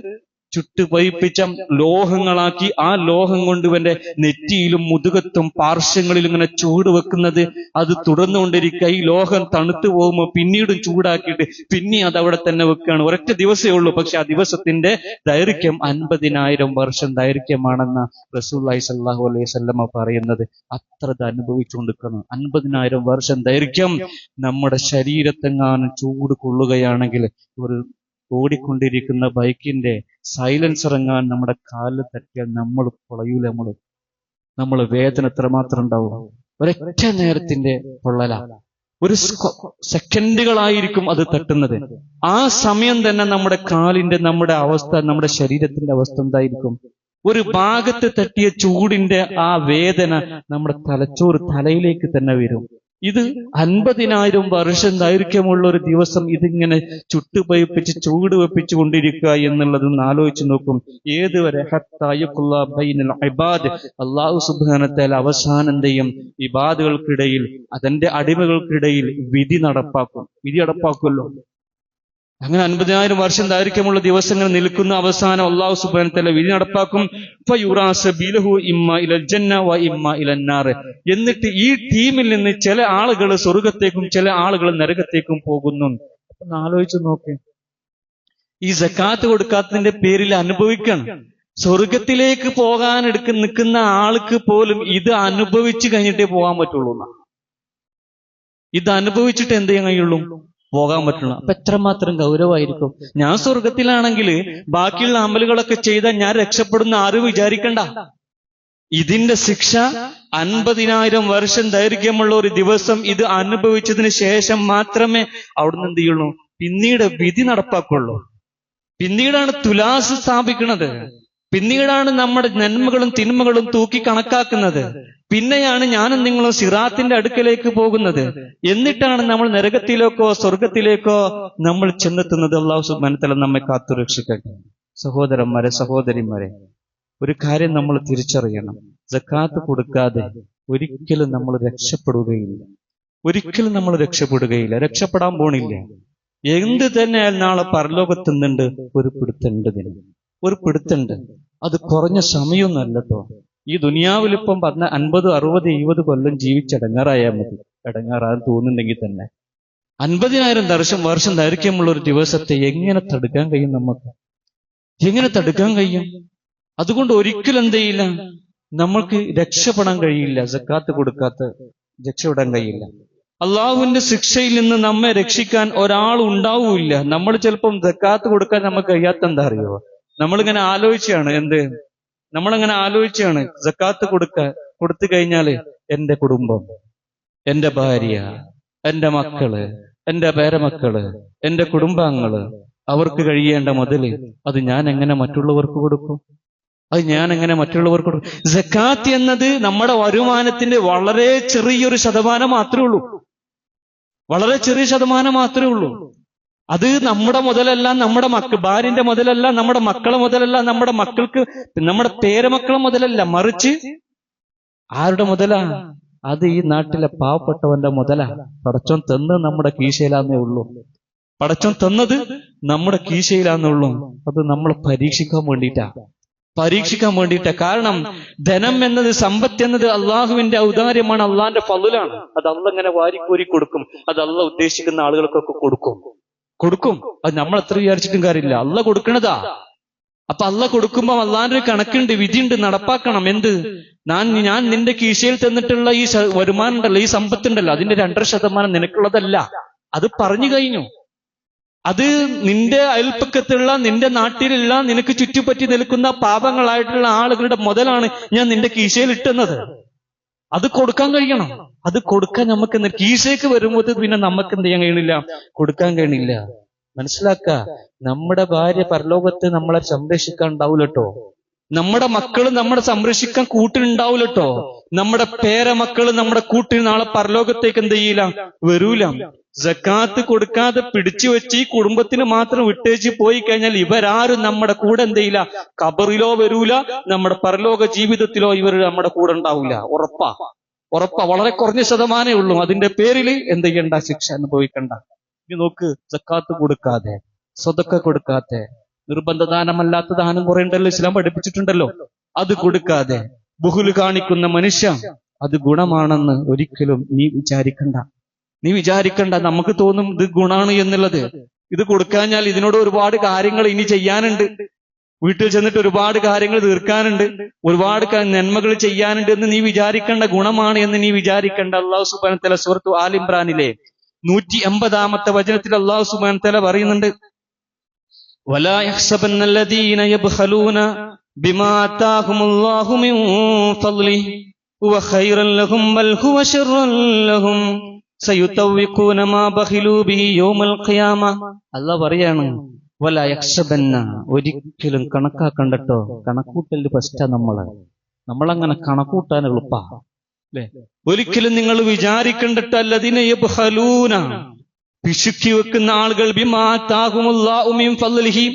S1: ചുട്ടുപയിപ്പിച്ച ലോഹങ്ങളാക്കി, ആ ലോഹം കൊണ്ട് ഇവന്റെ നെറ്റിയിലും മുതുകത്തും പാർശ്വങ്ങളിലും ഇങ്ങനെ ചൂട് വെക്കുന്നത്, അത് തുടർന്നുകൊണ്ടിരിക്കുക. ഈ ലോഹം തണുത്തു പോകുമ്പോൾ പിന്നീടും ചൂടാക്കിയിട്ട് പിന്നെ അത് അവിടെ തന്നെ വെക്കുകയാണ്. ഒരൊറ്റ ദിവസമേ ഉള്ളൂ, പക്ഷെ ആ ദിവസത്തിന്റെ ദൈർഘ്യം 50,000 വർഷം ദൈർഘ്യമാണെന്ന റസൂലുള്ളാഹി സ്വല്ലല്ലാഹു അലൈഹി വസല്ലമ പറയുന്നത്. അത്ര ഇത് അനുഭവിച്ചുകൊണ്ടിരിക്കണം. 50,000 വർഷം ദൈർഘ്യം നമ്മുടെ ശരീരത്തെങ്ങാനും ചൂട് കൊള്ളുകയാണെങ്കിൽ, ഒരു ഓടിക്കൊണ്ടിരിക്കുന്ന ബൈക്കിന്റെ സൈലൻസർ എങ്ങാൻ നമ്മുടെ കാലിൽ തട്ടിയാൽ നമ്മൾ പൊളയൂല. നമ്മള് വേദന എത്രമാത്രം ഉണ്ടാവും. ഒരൊറ്റ നേരത്തിന്റെ പൊള്ളല, ഒരു സെക്കൻഡുകളായിരിക്കും അത് തട്ടുന്നത്. ആ സമയം തന്നെ നമ്മുടെ കാലിന്റെ, നമ്മുടെ അവസ്ഥ, നമ്മുടെ ശരീരത്തിന്റെ അവസ്ഥ എന്തായിരിക്കും? ഒരു ഭാഗത്ത് തട്ടിയ ചൂടിന്റെ ആ വേദന നമ്മുടെ തലയിലേക്ക് തന്നെ വരും. ഇത് 50,000 വർഷം ദൈർഘ്യമുള്ള ഒരു ദിവസം ഇതിങ്ങനെ ചുട്ടുപയിപ്പിച്ച് ചൂട് വെപ്പിച്ചു കൊണ്ടിരിക്കുക എന്നുള്ളതൊന്ന് ആലോചിച്ച് നോക്കും. ഏതുവരെ? അല്ലാഹു സുബ്ഹാനഹു വ തആല അവസാനം ചെയ്യും, ഇബാദുകൾക്കിടയിൽ, അതിന്റെ അടിമകൾക്കിടയിൽ വിധി നടപ്പാക്കുമല്ലോ. അങ്ങനെ 50,000 വർഷം ദൈർഘ്യമുള്ള ദിവസങ്ങൾ നിൽക്കുന്ന അവസാനം അല്ലാഹു സുബ്ഹാനഹു വ തആല വിധി നടപ്പാക്കും. ഫയുറാ സബീലഹു ഇമ്മാ ഇലൽ ജന്ന വ ഇമ്മാ ഇലൻ നാർ. എന്നിട്ട് ഈ ടീമിൽ നിന്ന് ചില ആളുകൾ സ്വർഗ്ഗത്തേക്കും ചില ആളുകൾ നരകത്തേക്കും പോകുന്നു. ഒന്ന് ആലോചിച്ച് നോക്ക്, ഈ സക്കാത്ത് കൊടുക്കാത്തതിന്റെ പേരിൽ അനുഭവിക്കണം. സ്വർഗത്തിലേക്ക് പോകാൻ നിൽക്കുന്ന ആൾക്ക് പോലും ഇത് അനുഭവിച്ചു കഴിഞ്ഞിട്ടേ പോകാൻ പറ്റുള്ളൂ. ഇത് അനുഭവിച്ചിട്ട് എന്ത് ചെയ്യാൻ കഴിയുള്ളൂ? പോകാൻ പറ്റുള്ളൂ. അപ്പൊ എത്രമാത്രം ഗൗരവമായിരിക്കും. ഞാൻ സ്വർഗത്തിലാണെങ്കിൽ ബാക്കിയുള്ള അമലുകളൊക്കെ ചെയ്താൽ ഞാൻ രക്ഷപ്പെടുന്ന ആരും വിചാരിക്കണ്ട. ഇതിന്റെ ശിക്ഷ 50,000 വർഷം ദൈർഘ്യമുള്ള ഒരു ദിവസം ഇത് അനുഭവിച്ചതിന് ശേഷം മാത്രമേ അവിടുന്ന് എന്ത് ചെയ്യുള്ളൂ? പിന്നീട് വിധി നടപ്പാക്കുള്ളൂ. പിന്നീടാണ് തുലാസ് സ്ഥാപിക്കുന്നത്. പിന്നീടാണ് നമ്മുടെ നന്മകളും തിന്മകളും തൂക്കി കണക്കാക്കുന്നത്. പിന്നെയാണ് ഞാനും നിങ്ങളും സിറാത്തിന്റെ അടുക്കലേക്ക് പോകുന്നത്. എന്നിട്ടാണ് നമ്മൾ നരകത്തിലേക്കോ സ്വർഗത്തിലേക്കോ നമ്മൾ ചെന്നെത്തുന്നത്. അല്ലാഹു സുബ്ഹാനഹു വ തആല നമ്മെ കാത്തുരക്ഷിക്കട്ടെ. സഹോദരന്മാരെ, സഹോദരിമാരെ, ഒരു കാര്യം നമ്മൾ തിരിച്ചറിയണം. സക്കാത്ത് കൊടുക്കാതെ ഒരിക്കലും നമ്മൾ രക്ഷപ്പെടുകയില്ല. ഒരിക്കലും നമ്മൾ രക്ഷപ്പെടുകയില്ല. രക്ഷപ്പെടാൻ പോണില്ല. എന്ത് തന്നെ നാളെ പരലോകത്തുന്നുണ്ട് ഒരു പിടുത്തുണ്ട്. ഒരു പിടുത്തുണ്ട്. അത് കുറഞ്ഞ സമയമൊന്നുമല്ല കേട്ടോ. ഈ ദുനിയാവിലിപ്പം 50, 60, 70 കൊല്ലം ജീവിച്ചടങ്ങാറായാൽ മതി. ഇടങ്ങാറാൻ തോന്നുന്നുണ്ടെങ്കിൽ തന്നെ 50,000 വർഷം ദൈർഘ്യമുള്ള ഒരു ദിവസത്തെ എങ്ങനെ തടുക്കാൻ കഴിയും? നമുക്ക് എങ്ങനെ തടുക്കാൻ കഴിയും? അതുകൊണ്ട് ഒരിക്കലും എന്ത് ചെയ്യില്ല, നമ്മൾക്ക് രക്ഷപ്പെടാൻ കഴിയില്ല. സക്കാത്ത് കൊടുക്കാത്ത രക്ഷപ്പെടാൻ കഴിയില്ല. അള്ളാഹുവിന്റെ ശിക്ഷയിൽ നിന്ന് നമ്മെ രക്ഷിക്കാൻ ഒരാൾ ഉണ്ടാവൂല്ല. നമ്മൾ ചിലപ്പം സക്കാത്ത് കൊടുക്കാൻ നമുക്ക് കഴിയാത്ത എന്താ അറിയോ? നമ്മളിങ്ങനെ ആലോചിച്ചാണ് നമ്മളിങ്ങനെ ആലോചിച്ചാണ് സക്കാത്ത് കൊടുത്തു കഴിഞ്ഞാല് എന്റെ കുടുംബം, എന്റെ ഭാര്യ, എന്റെ മക്കള്, എന്റെ പേരമക്കള്, എന്റെ കുടുംബാംഗങ്ങള്, അവർക്ക് കഴിയേണ്ട മുതല് അത് ഞാൻ എങ്ങനെ മറ്റുള്ളവർക്ക് കൊടുക്കും? സക്കാത്ത് എന്നത് നമ്മുടെ വരുമാനത്തിന്റെ വളരെ ചെറിയൊരു ശതമാനം മാത്രമേ ഉള്ളൂ. വളരെ ചെറിയ ശതമാനം മാത്രമേ ഉള്ളൂ. അത് നമ്മുടെ മുതലല്ല, നമ്മുടെ ഭാര്യന്റെ മുതലല്ല, നമ്മുടെ മക്കളെ മുതലല്ല, നമ്മുടെ മക്കൾക്ക്, നമ്മുടെ പേരമക്കളെ മുതലല്ല. മറിച്ച് ആരുടെ മുതലാ? അത് ഈ നാട്ടിലെ പാവപ്പെട്ടവന്റെ മുതലാ. പടച്ചോൻ തന്നത് നമ്മുടെ കീശയിലാന്നേ ഉള്ളൂ. പടച്ചോൻ തന്നത് നമ്മുടെ കീശയിലാന്നുള്ളൂ. അത് നമ്മൾ പരീക്ഷിക്കാൻ വേണ്ടിയിട്ടാ. കാരണം ധനം എന്നത്, സമ്പത്ത് എന്നത് അള്ളാഹുവിന്റെ ഔദാര്യമാണ്, അള്ളാഹിന്റെ ഫളലാണ്. അത് അള്ളാഹ് ഇങ്ങനെ വാരിക്കോരി കൊടുക്കും. അത് അള്ളാഹ് ഉദ്ദേശിക്കുന്ന ആളുകൾക്കൊക്കെ കൊടുക്കും. അത് നമ്മൾ എത്ര വിചാരിച്ചിട്ടും കാര്യമില്ല. അള്ളാഹ് കൊടുക്കണതാ. അപ്പൊ അള്ളാഹ് കൊടുക്കുമ്പോ അള്ളാഹിന്റെ ഒരു കണക്കുണ്ട്, വിധിയുണ്ട്, നടപ്പാക്കണം. ഞാൻ നിന്റെ കീശയിൽ തന്നിട്ടുള്ള ഈ വരുമാനം ഉണ്ടല്ലോ, ഈ സമ്പത്തുണ്ടല്ലോ, അതിന്റെ 2.5% നിനക്കുള്ളതല്ല. അത് പറഞ്ഞു കഴിഞ്ഞു. അത് നിന്റെ അയൽപ്പക്കത്തുള്ള, നിന്റെ നാട്ടിലുള്ള, നിനക്ക് ചുറ്റുപറ്റി നിൽക്കുന്ന പാപങ്ങളായിട്ടുള്ള ആളുകളുടെ മുതലാണ് ഞാൻ നിന്റെ കീശയിൽ ഇട്ടുന്നത്. അത് കൊടുക്കാൻ കഴിയണം. അത് കൊടുക്കാൻ നമുക്ക് കീശയ്ക്ക് വരുമ്പോൾ പിന്നെ നമുക്ക് എന്ത് ചെയ്യാൻ കഴിയണില്ല? കൊടുക്കാൻ കഴിയണില്ല. മനസ്സിലാക്ക, നമ്മുടെ ഭാര്യ പരലോകത്ത് നമ്മളെ സംരക്ഷിക്കാൻ ഉണ്ടാവൂലട്ടോ. നമ്മുടെ മക്കള് നമ്മളെ സംരക്ഷിക്കാൻ കൂട്ടിനുണ്ടാവൂലട്ടോ. നമ്മുടെ പേരമക്കള് നമ്മുടെ കൂട്ടിന് നാളെ പരലോകത്തേക്ക് എന്ത് ചെയ്യില്ല? വരൂല. സക്കാത്ത് കൊടുക്കാതെ പിടിച്ചു വെച്ച് ഈ കുടുംബത്തിന് മാത്രം വിട്ടേച്ച് പോയി കഴിഞ്ഞാൽ ഇവരാരും നമ്മുടെ കൂടെ എന്ത് ചെയ്യില്ല? ഖബറിലോ വരൂല, നമ്മുടെ പരലോക ജീവിതത്തിലോ ഇവർ നമ്മുടെ കൂടെ ഉണ്ടാവില്ല. ഉറപ്പാ. വളരെ കുറഞ്ഞ ശതമാനമേ ഉള്ളൂ. അതിന്റെ പേരിൽ എന്ത് ചെയ്യണ്ട? ശിക്ഷ അനുഭവിക്കണ്ട. ഇനി നോക്ക്, സക്കാത്ത് കൊടുക്കാതെ, സ്വതക്ക കൊടുക്കാതെ, നിർബന്ധ ദാനമല്ലാത്ത ദാനം കുറെ ഉണ്ടല്ലോ, ഇസ്ലാം പഠിപ്പിച്ചിട്ടുണ്ടല്ലോ. അത് കൊടുക്കാതെ ബുഹുല് കാണിക്കുന്ന മനുഷ്യ, അത് ഗുണമാണെന്ന് ഒരിക്കലും നീ വിചാരിക്കണ്ട. നമുക്ക് തോന്നും ഇത് ഗുണാണ് എന്നുള്ളത്. ഇത് കൊടുക്കാഞ്ഞാൽ ഇതിനോട് ഒരുപാട് കാര്യങ്ങൾ ഇനി ചെയ്യാനുണ്ട്. വീട്ടിൽ ചെന്നിട്ട് ഒരുപാട് കാര്യങ്ങൾ തീർക്കാനുണ്ട്, ഒരുപാട് നന്മകൾ ചെയ്യാനുണ്ട് എന്ന് നീ വിചാരിക്കേണ്ട. ഗുണമാണ് എന്ന് നീ വിചാരിക്കേണ്ട. അല്ലാഹു സുബ്ഹാനഹു വ തആല സൂറത്ത് ആൽ ഇംറാനിലെ 150-ാമത്തെ വചനത്തിൽ അല്ലാഹു സുബ്ഹാനഹു വ തആല പറയുന്നുണ്ട്, വലാ യഹ്സബന്നല്ലദീന യബ്ഖലൂന ബിമാ ആതാഹുമുല്ലാഹു മിൻ ഫളിഹി വ ഖൈറൻ ലഹും ബൽ ഹുവ ശർറുൻ ലഹും സയുതവ്വിഖൂന മാ ബഖിലൂ ബിഹി യൗമൽ ഖിയാമ. അല്ലാഹ് പറയാണ്, വലാ യഹ്സബന്ന, ഒരിക്കലും കണക്കാക്കണ്ടട്ടോ. കണക്കൂട്ടൽ ഫസ്റ്റാ. നമ്മളങ്ങനെ കണക്കൂട്ടാൻ എളുപ്പാ അല്ലെ? ഒരിക്കലും നിങ്ങൾ വിചാരിക്കണ്ടട്ടോ. അല്ലദീന യബ്ഖലൂന, പിശുക്കി വെക്കുന്ന ആളുകൾ, ബിമാ ആതാഹുമുല്ലാഹു മിൻ ഫളിഹി,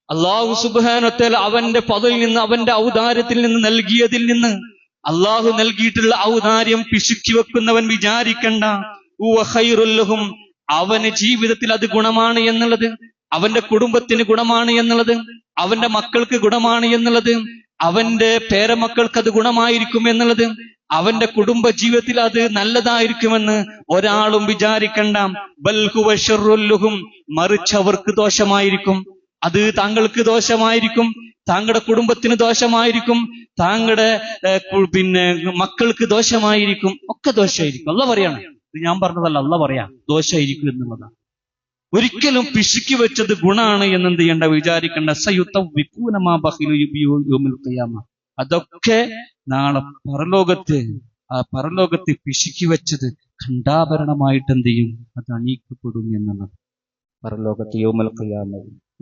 S1: അല്ലാഹു സുബ്ഹാനഹു വ തആല അവന്റെ ഫളിൽ നിന്ന്, അവന്റെ ഔദാര്യത്തിൽ നിന്ന്, നൽകിയതിൽ നിന്ന്, അല്ലാഹു നൽകിയിട്ടുള്ള ഔദാര്യം പിശുക്കി വെക്കുന്നവൻ വിചാരിക്കണ്ട. വ ഖൈറുൽ ലഹും, അവന് ജീവിതത്തിൽ അത് ഗുണമാണ് എന്നുള്ളത്, അവന്റെ കുടുംബത്തിന് ഗുണമാണ് എന്നുള്ളത്, അവന്റെ മക്കൾക്ക് ഗുണമാണ് എന്നുള്ളത്, അവന്റെ പേരമക്കൾക്ക് അത് ഗുണമായിരിക്കും എന്നുള്ളത്, അവന്റെ കുടുംബ ജീവിതത്തിൽ അത് നല്ലതായിരിക്കുമെന്ന് ഒരാളും വിചാരിക്കണ്ട. ബൽ ഹുവ ശർറുൽ ലഹും, മറിച്ച് അവർക്ക് ദോഷമായിരിക്കും. അത് താങ്കൾക്ക് ദോഷമായിരിക്കും, താങ്കളുടെ കുടുംബത്തിന് ദോഷമായിരിക്കും, താങ്കളുടെ മക്കൾക്ക് ദോഷമായിരിക്കും, ഒക്കെ ദോഷമായിരിക്കും. അല്ലാഹ് പറയാണ്, ഇത് ഞാൻ പറഞ്ഞതല്ല, അള്ളാഹ് പറയാ ദോഷമായിരിക്കും എന്നുള്ളതാണ്. ഒരിക്കലും പിശുക്കി വെച്ചത് ഗുണാണ് എന്നെന്ത് ചെയ്യണ്ട, വിചാരിക്കേണ്ട. അതൊക്കെ നാളെ പരലോകത്ത് പിശുക്കി വെച്ചത് ഖണ്ഡാഭരണമായിട്ട് എന്ത് ചെയ്യും, അത് അണിയിക്കപ്പെടും എന്നുള്ളത് പരലോകത്ത് യൗമുൽ ഖിയാമ.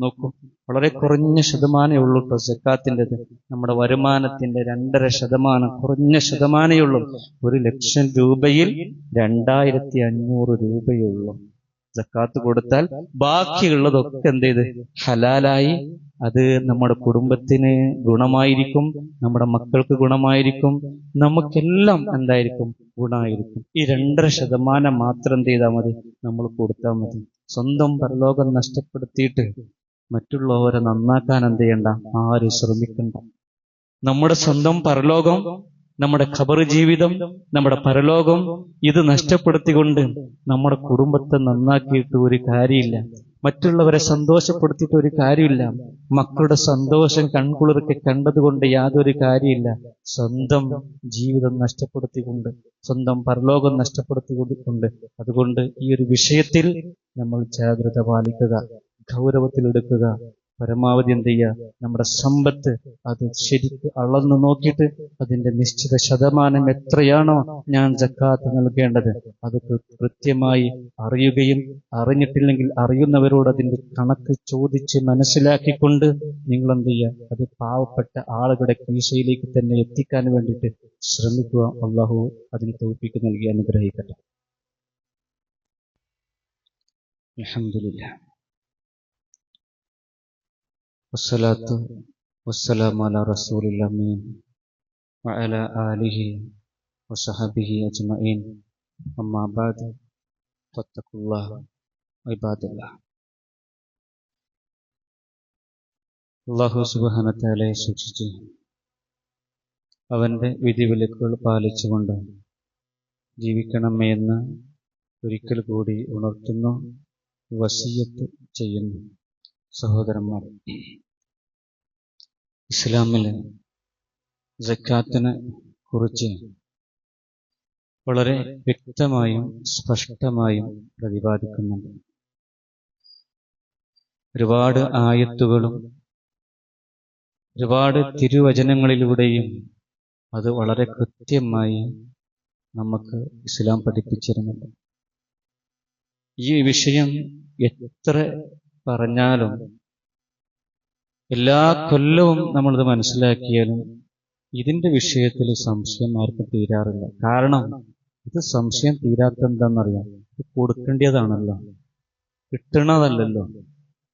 S1: നോക്കൂ, വളരെ കുറഞ്ഞ ശതമാനമേ ഉള്ളൂ കേട്ടോ സക്കാത്തിൻ്റെത്. നമ്മുടെ വരുമാനത്തിന്റെ 2.5% കുറഞ്ഞ ശതമാനമേ ഉള്ളൂ. 1,00,000 രൂപയിൽ 2,500 രൂപയേ ഉള്ളൂ സക്കാത്ത് കൊടുത്താൽ. ബാക്കിയുള്ളതൊക്കെ എന്ത് ചെയ്ത് ഹലാലായി. അത് നമ്മുടെ കുടുംബത്തിന് ഗുണമായിരിക്കും, നമ്മുടെ മക്കൾക്ക് ഗുണമായിരിക്കും, നമുക്കെല്ലാം എന്തായിരിക്കും, ഗുണമായിരിക്കും. ഈ 2.5% മാത്രം എന്ത് ചെയ്താൽ മതി, നമ്മൾ കൊടുത്താൽ മതി. സ്വന്തം പരലോകം നഷ്ടപ്പെടുത്തിയിട്ട് മറ്റുള്ളവരെ നന്നാക്കാൻ എന്ത് ചെയ്യണ്ട, ആരും ശ്രമിക്കണ്ട. നമ്മുടെ സ്വന്തം പരലോകം, നമ്മുടെ ഖബർ ജീവിതം, നമ്മുടെ പരലോകം ഇത് നഷ്ടപ്പെടുത്തിക്കൊണ്ട് നമ്മുടെ കുടുംബത്തെ നന്നാക്കിയിട്ട് ഒരു കാര്യമില്ല. മറ്റുള്ളവരെ സന്തോഷപ്പെടുത്തിയിട്ട് ഒരു കാര്യമില്ല. മക്കളുടെ സന്തോഷം കൺകുളിർക്കെ കണ്ടതുകൊണ്ട് യാതൊരു കാര്യമില്ല. സ്വന്തം ജീവിതം നഷ്ടപ്പെടുത്തിക്കൊണ്ട്, സ്വന്തം പരലോകം നഷ്ടപ്പെടുത്തിക്കൊണ്ട്. അതുകൊണ്ട് ഈ ഒരു വിഷയത്തിൽ നമ്മൾ ജാഗ്രത പാലിക്കുക, ഗൗരവത്തിലെടുക്കുക. പരമാവധി എന്ത് ചെയ്യുക, നമ്മുടെ സമ്പത്ത് അത് ശരിക്ക് അളന്നു നോക്കിയിട്ട് അതിന്റെ നിശ്ചിത ശതമാനം എത്രയാണോ ഞാൻ സക്കാത്ത് നൽകേണ്ടത് അത് കൃത്യമായി അറിയുകയും, അറിഞ്ഞിട്ടില്ലെങ്കിൽ അറിയുന്നവരോട് അതിന്റെ കണക്ക് ചോദിച്ച് മനസ്സിലാക്കിക്കൊണ്ട് നിങ്ങൾ എന്ത് ചെയ്യുക, അത് പാവപ്പെട്ട ആളുകളുടെ കീശയിലേക്ക് തന്നെ എത്തിക്കാൻ വേണ്ടിയിട്ട് ശ്രമിക്കുക. അല്ലാഹു അതിന് തൗഫീഖ് നൽകി അനുഗ്രഹിക്കട്ടെ. അൽഹംദുലില്ലാഹ് വസ്സലാത്തു വസ്സലാമു അലാ റസൂലിൽ അമീൻ വഅലാ ആലിഹി വസഹബിഹി അജ്മഈൻ. അമ്മാ ബഅദ് ഫത്തഖുല്ലാഹ ഇബാദല്ലാഹ്. അല്ലാഹു സുബ്ഹാനഹു വ തആലയെ സൂക്ഷിച്ച് അവന്റെ വിധിവിലക്കുകൾ പാലിച്ചുകൊണ്ട് ജീവിക്കണമേ എന്ന് ഒരിക്കൽ കൂടി ഉണർത്തുന്നു, വസിയത്ത് ചെയ്യുന്നു. സഹോദരന്മാർ, ഇസ്ലാമിലെ സക്കാത്തിനെ കുറിച്ച് വളരെ വ്യക്തമായും സ്പഷ്ടമായും പ്രതിപാദിക്കുന്നുണ്ട്. ഒരുപാട് ആയത്തുകളും ഒരുപാട് തിരുവചനങ്ങളിലൂടെയും അത് വളരെ കൃത്യമായി നമുക്ക് ഇസ്ലാം പഠിപ്പിച്ചിരുന്നുണ്ട്. ഈ വിഷയം എത്ര പറഞ്ഞാലും എല്ലാ കൊല്ലവും നമ്മളിത് മനസ്സിലാക്കിയാലും ഇതിന്റെ വിഷയത്തിൽ സംശയം ആർക്കും തീരാറില്ല. കാരണം ഇത് സംശയം തീരാത്ത എന്താണെന്നറിയാം, ഇത് കൊടുക്കേണ്ടതാണല്ലോ, കിട്ടണതല്ലല്ലോ,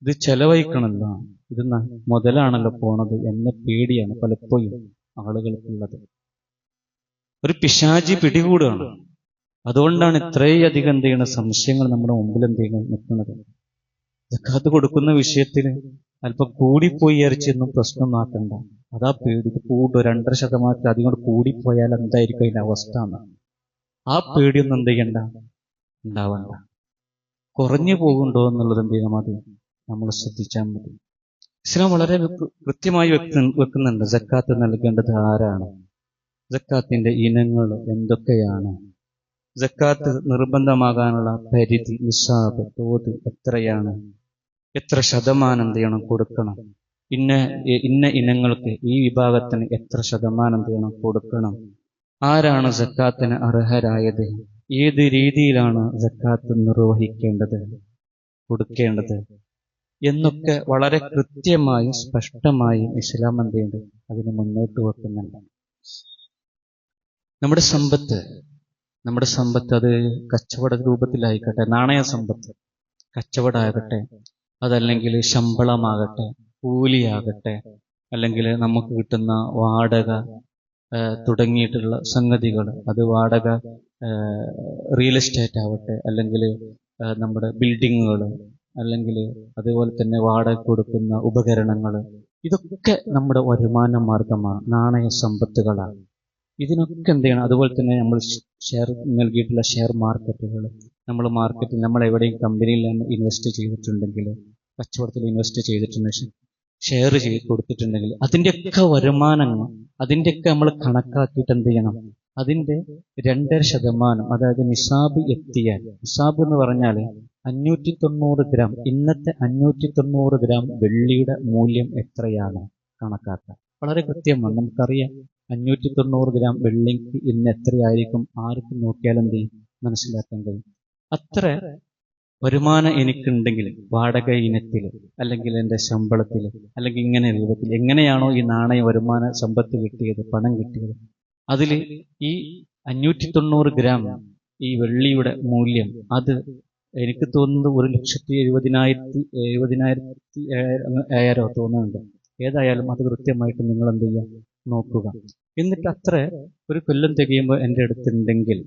S1: ഇത് ചെലവഴിക്കണല്ലോ, ഇത് മുതലാണല്ലോ പോണത് എന്ന പേടിയാണ് പലപ്പോഴും ആളുകൾക്കുള്ളത്. ഒരു പിശാചി പിടികൂടുകയാണ്. അതുകൊണ്ടാണ് ഇത്രയധികം എന്ത് ചെയ്യുന്ന സംശയങ്ങൾ നമ്മുടെ മുമ്പിൽ എന്ത് ചെയ്യുന്നത് നിൽക്കുന്നത്. സക്കാത്ത് കൊടുക്കുന്ന വിഷയത്തിൽ അല്പം കൂടിപ്പോയി ഇറച്ചൊന്നും പ്രശ്നമാക്കണ്ട. അതാ പേടി. ഇത് 2.5% അധികം കൂടിപ്പോയാൽ എന്തായിരിക്കും അതിന്റെ അവസ്ഥ എന്ന്. ആ പേടിയൊന്നും എന്ത് ചെയ്യണ്ട, ഉണ്ടാവണ്ട. കുറഞ്ഞു പോകുന്നുണ്ടോ എന്നുള്ളത് എന്ത് ചെയ്താൽ മതി, നമ്മൾ ശ്രദ്ധിച്ചാൽ മതി. ഇസ്ലാം വളരെ കൃത്യമായി വെക്കുന്നുണ്ട് സക്കാത്ത് നൽകേണ്ടത് ആരാണ്, സക്കാത്തിന്റെ ഇനങ്ങൾ എന്തൊക്കെയാണ്, സക്കാത്ത് നിർബന്ധമാകാനുള്ള പരിധി, നിസാബ്, തോത് എത്രയാണ്, എത്ര ശതമാനം എന്ത് ചെയ്യണം കൊടുക്കണം, ഇന്ന ഇനങ്ങൾക്ക് ഈ വിഭാഗത്തിന് എത്ര ശതമാനം എന്ത് ചെയ്യണം കൊടുക്കണം, ആരാണ് സക്കാത്തിന് അർഹരായത്, ഏത് രീതിയിലാണ് സക്കാത്ത് നിർവഹിക്കേണ്ടത്, കൊടുക്കേണ്ടത് എന്നൊക്കെ വളരെ കൃത്യമായും സ്പഷ്ടമായും ഇസ്ലാം എന്ത് ചെയ്യുന്നുണ്ട്, അതിന് മുന്നോട്ട് വെക്കുന്നുണ്ട്. നമ്മുടെ സമ്പത്ത് അത് കച്ചവട രൂപത്തിലായിക്കട്ടെ, നാണയ സമ്പത്ത് കച്ചവടമാകട്ടെ, അതല്ലെങ്കിൽ ശമ്പളമാകട്ടെ, കൂലിയാകട്ടെ, അല്ലെങ്കിൽ നമുക്ക് കിട്ടുന്ന വാടക തുടങ്ങിയിട്ടുള്ള സംഗതികൾ, അത് വാടക റിയൽ എസ്റ്റേറ്റ് ആവട്ടെ, അല്ലെങ്കിൽ നമ്മുടെ ബിൽഡിങ്ങുകൾ, അല്ലെങ്കിൽ അതുപോലെ തന്നെ വാടക കൊടുക്കുന്ന ഉപകരണങ്ങൾ, ഇതൊക്കെ നമ്മുടെ വരുമാന മാർഗമാണ്, നാണയ സമ്പത്തുകളാണ്. ഇതിനൊക്കെ എന്ത് ചെയ്യണം, അതുപോലെ തന്നെ നമ്മൾ ഷെയർ നൽകിയിട്ടുള്ള ഷെയർ മാർക്കറ്റുകൾ, നമ്മൾ എവിടെയും കമ്പനിയിൽ ഇൻവെസ്റ്റ് ചെയ്തിട്ടുണ്ടെങ്കിൽ, കച്ചവടത്തിൽ ഇൻവെസ്റ്റ് ചെയ്തിട്ടുണ്ടെങ്കിൽ, ഷെയർ ചെയ്ത് കൊടുത്തിട്ടുണ്ടെങ്കിൽ അതിൻ്റെയൊക്കെ വരുമാനങ്ങൾ, അതിൻ്റെയൊക്കെ നമ്മൾ കണക്കാക്കിയിട്ട് എന്ത് ചെയ്യണം, അതിന്റെ 2.5%, അതായത് നിസാബ് എത്തിയാൽ, നിസാബ് എന്ന് പറഞ്ഞാൽ 590 ഗ്രാം, ഇന്നത്തെ 590 ഗ്രാം വെള്ളിയുടെ മൂല്യം എത്രയാണ് കണക്കാക്കുക. വളരെ കൃത്യമാണ്. നമുക്കറിയാം 590 ഗ്രാം വെള്ളിക്ക് ഇന്ന് എത്രയായിരിക്കും, ആർക്കും നോക്കിയാൽ എന്ത് മനസ്സിലാക്കാൻ കഴിയും. അത്ര വരുമാനം എനിക്കുണ്ടെങ്കിൽ, വാടക ഇനത്തിൽ അല്ലെങ്കിൽ എൻ്റെ ശമ്പളത്തിൽ അല്ലെങ്കിൽ ഇങ്ങനെ രൂപത്തിൽ എങ്ങനെയാണോ ഈ നാണയ വരുമാന സമ്പത്ത് കിട്ടിയത്, പണം കിട്ടിയത്, അതിൽ ഈ 590 ഗ്രാം ഈ വെള്ളിയുടെ മൂല്യം, അത് എനിക്ക് തോന്നുന്നത് 1,70,000 തോന്നുന്നുണ്ട്. ഏതായാലും അത് കൃത്യമായിട്ട് നിങ്ങൾ എന്ത് ചെയ്യുക, നോക്കുക. എന്നിട്ട് അത്ര ഒരു കൊല്ലം തികയുമ്പോൾ എൻ്റെ അടുത്തുണ്ടെങ്കിൽ,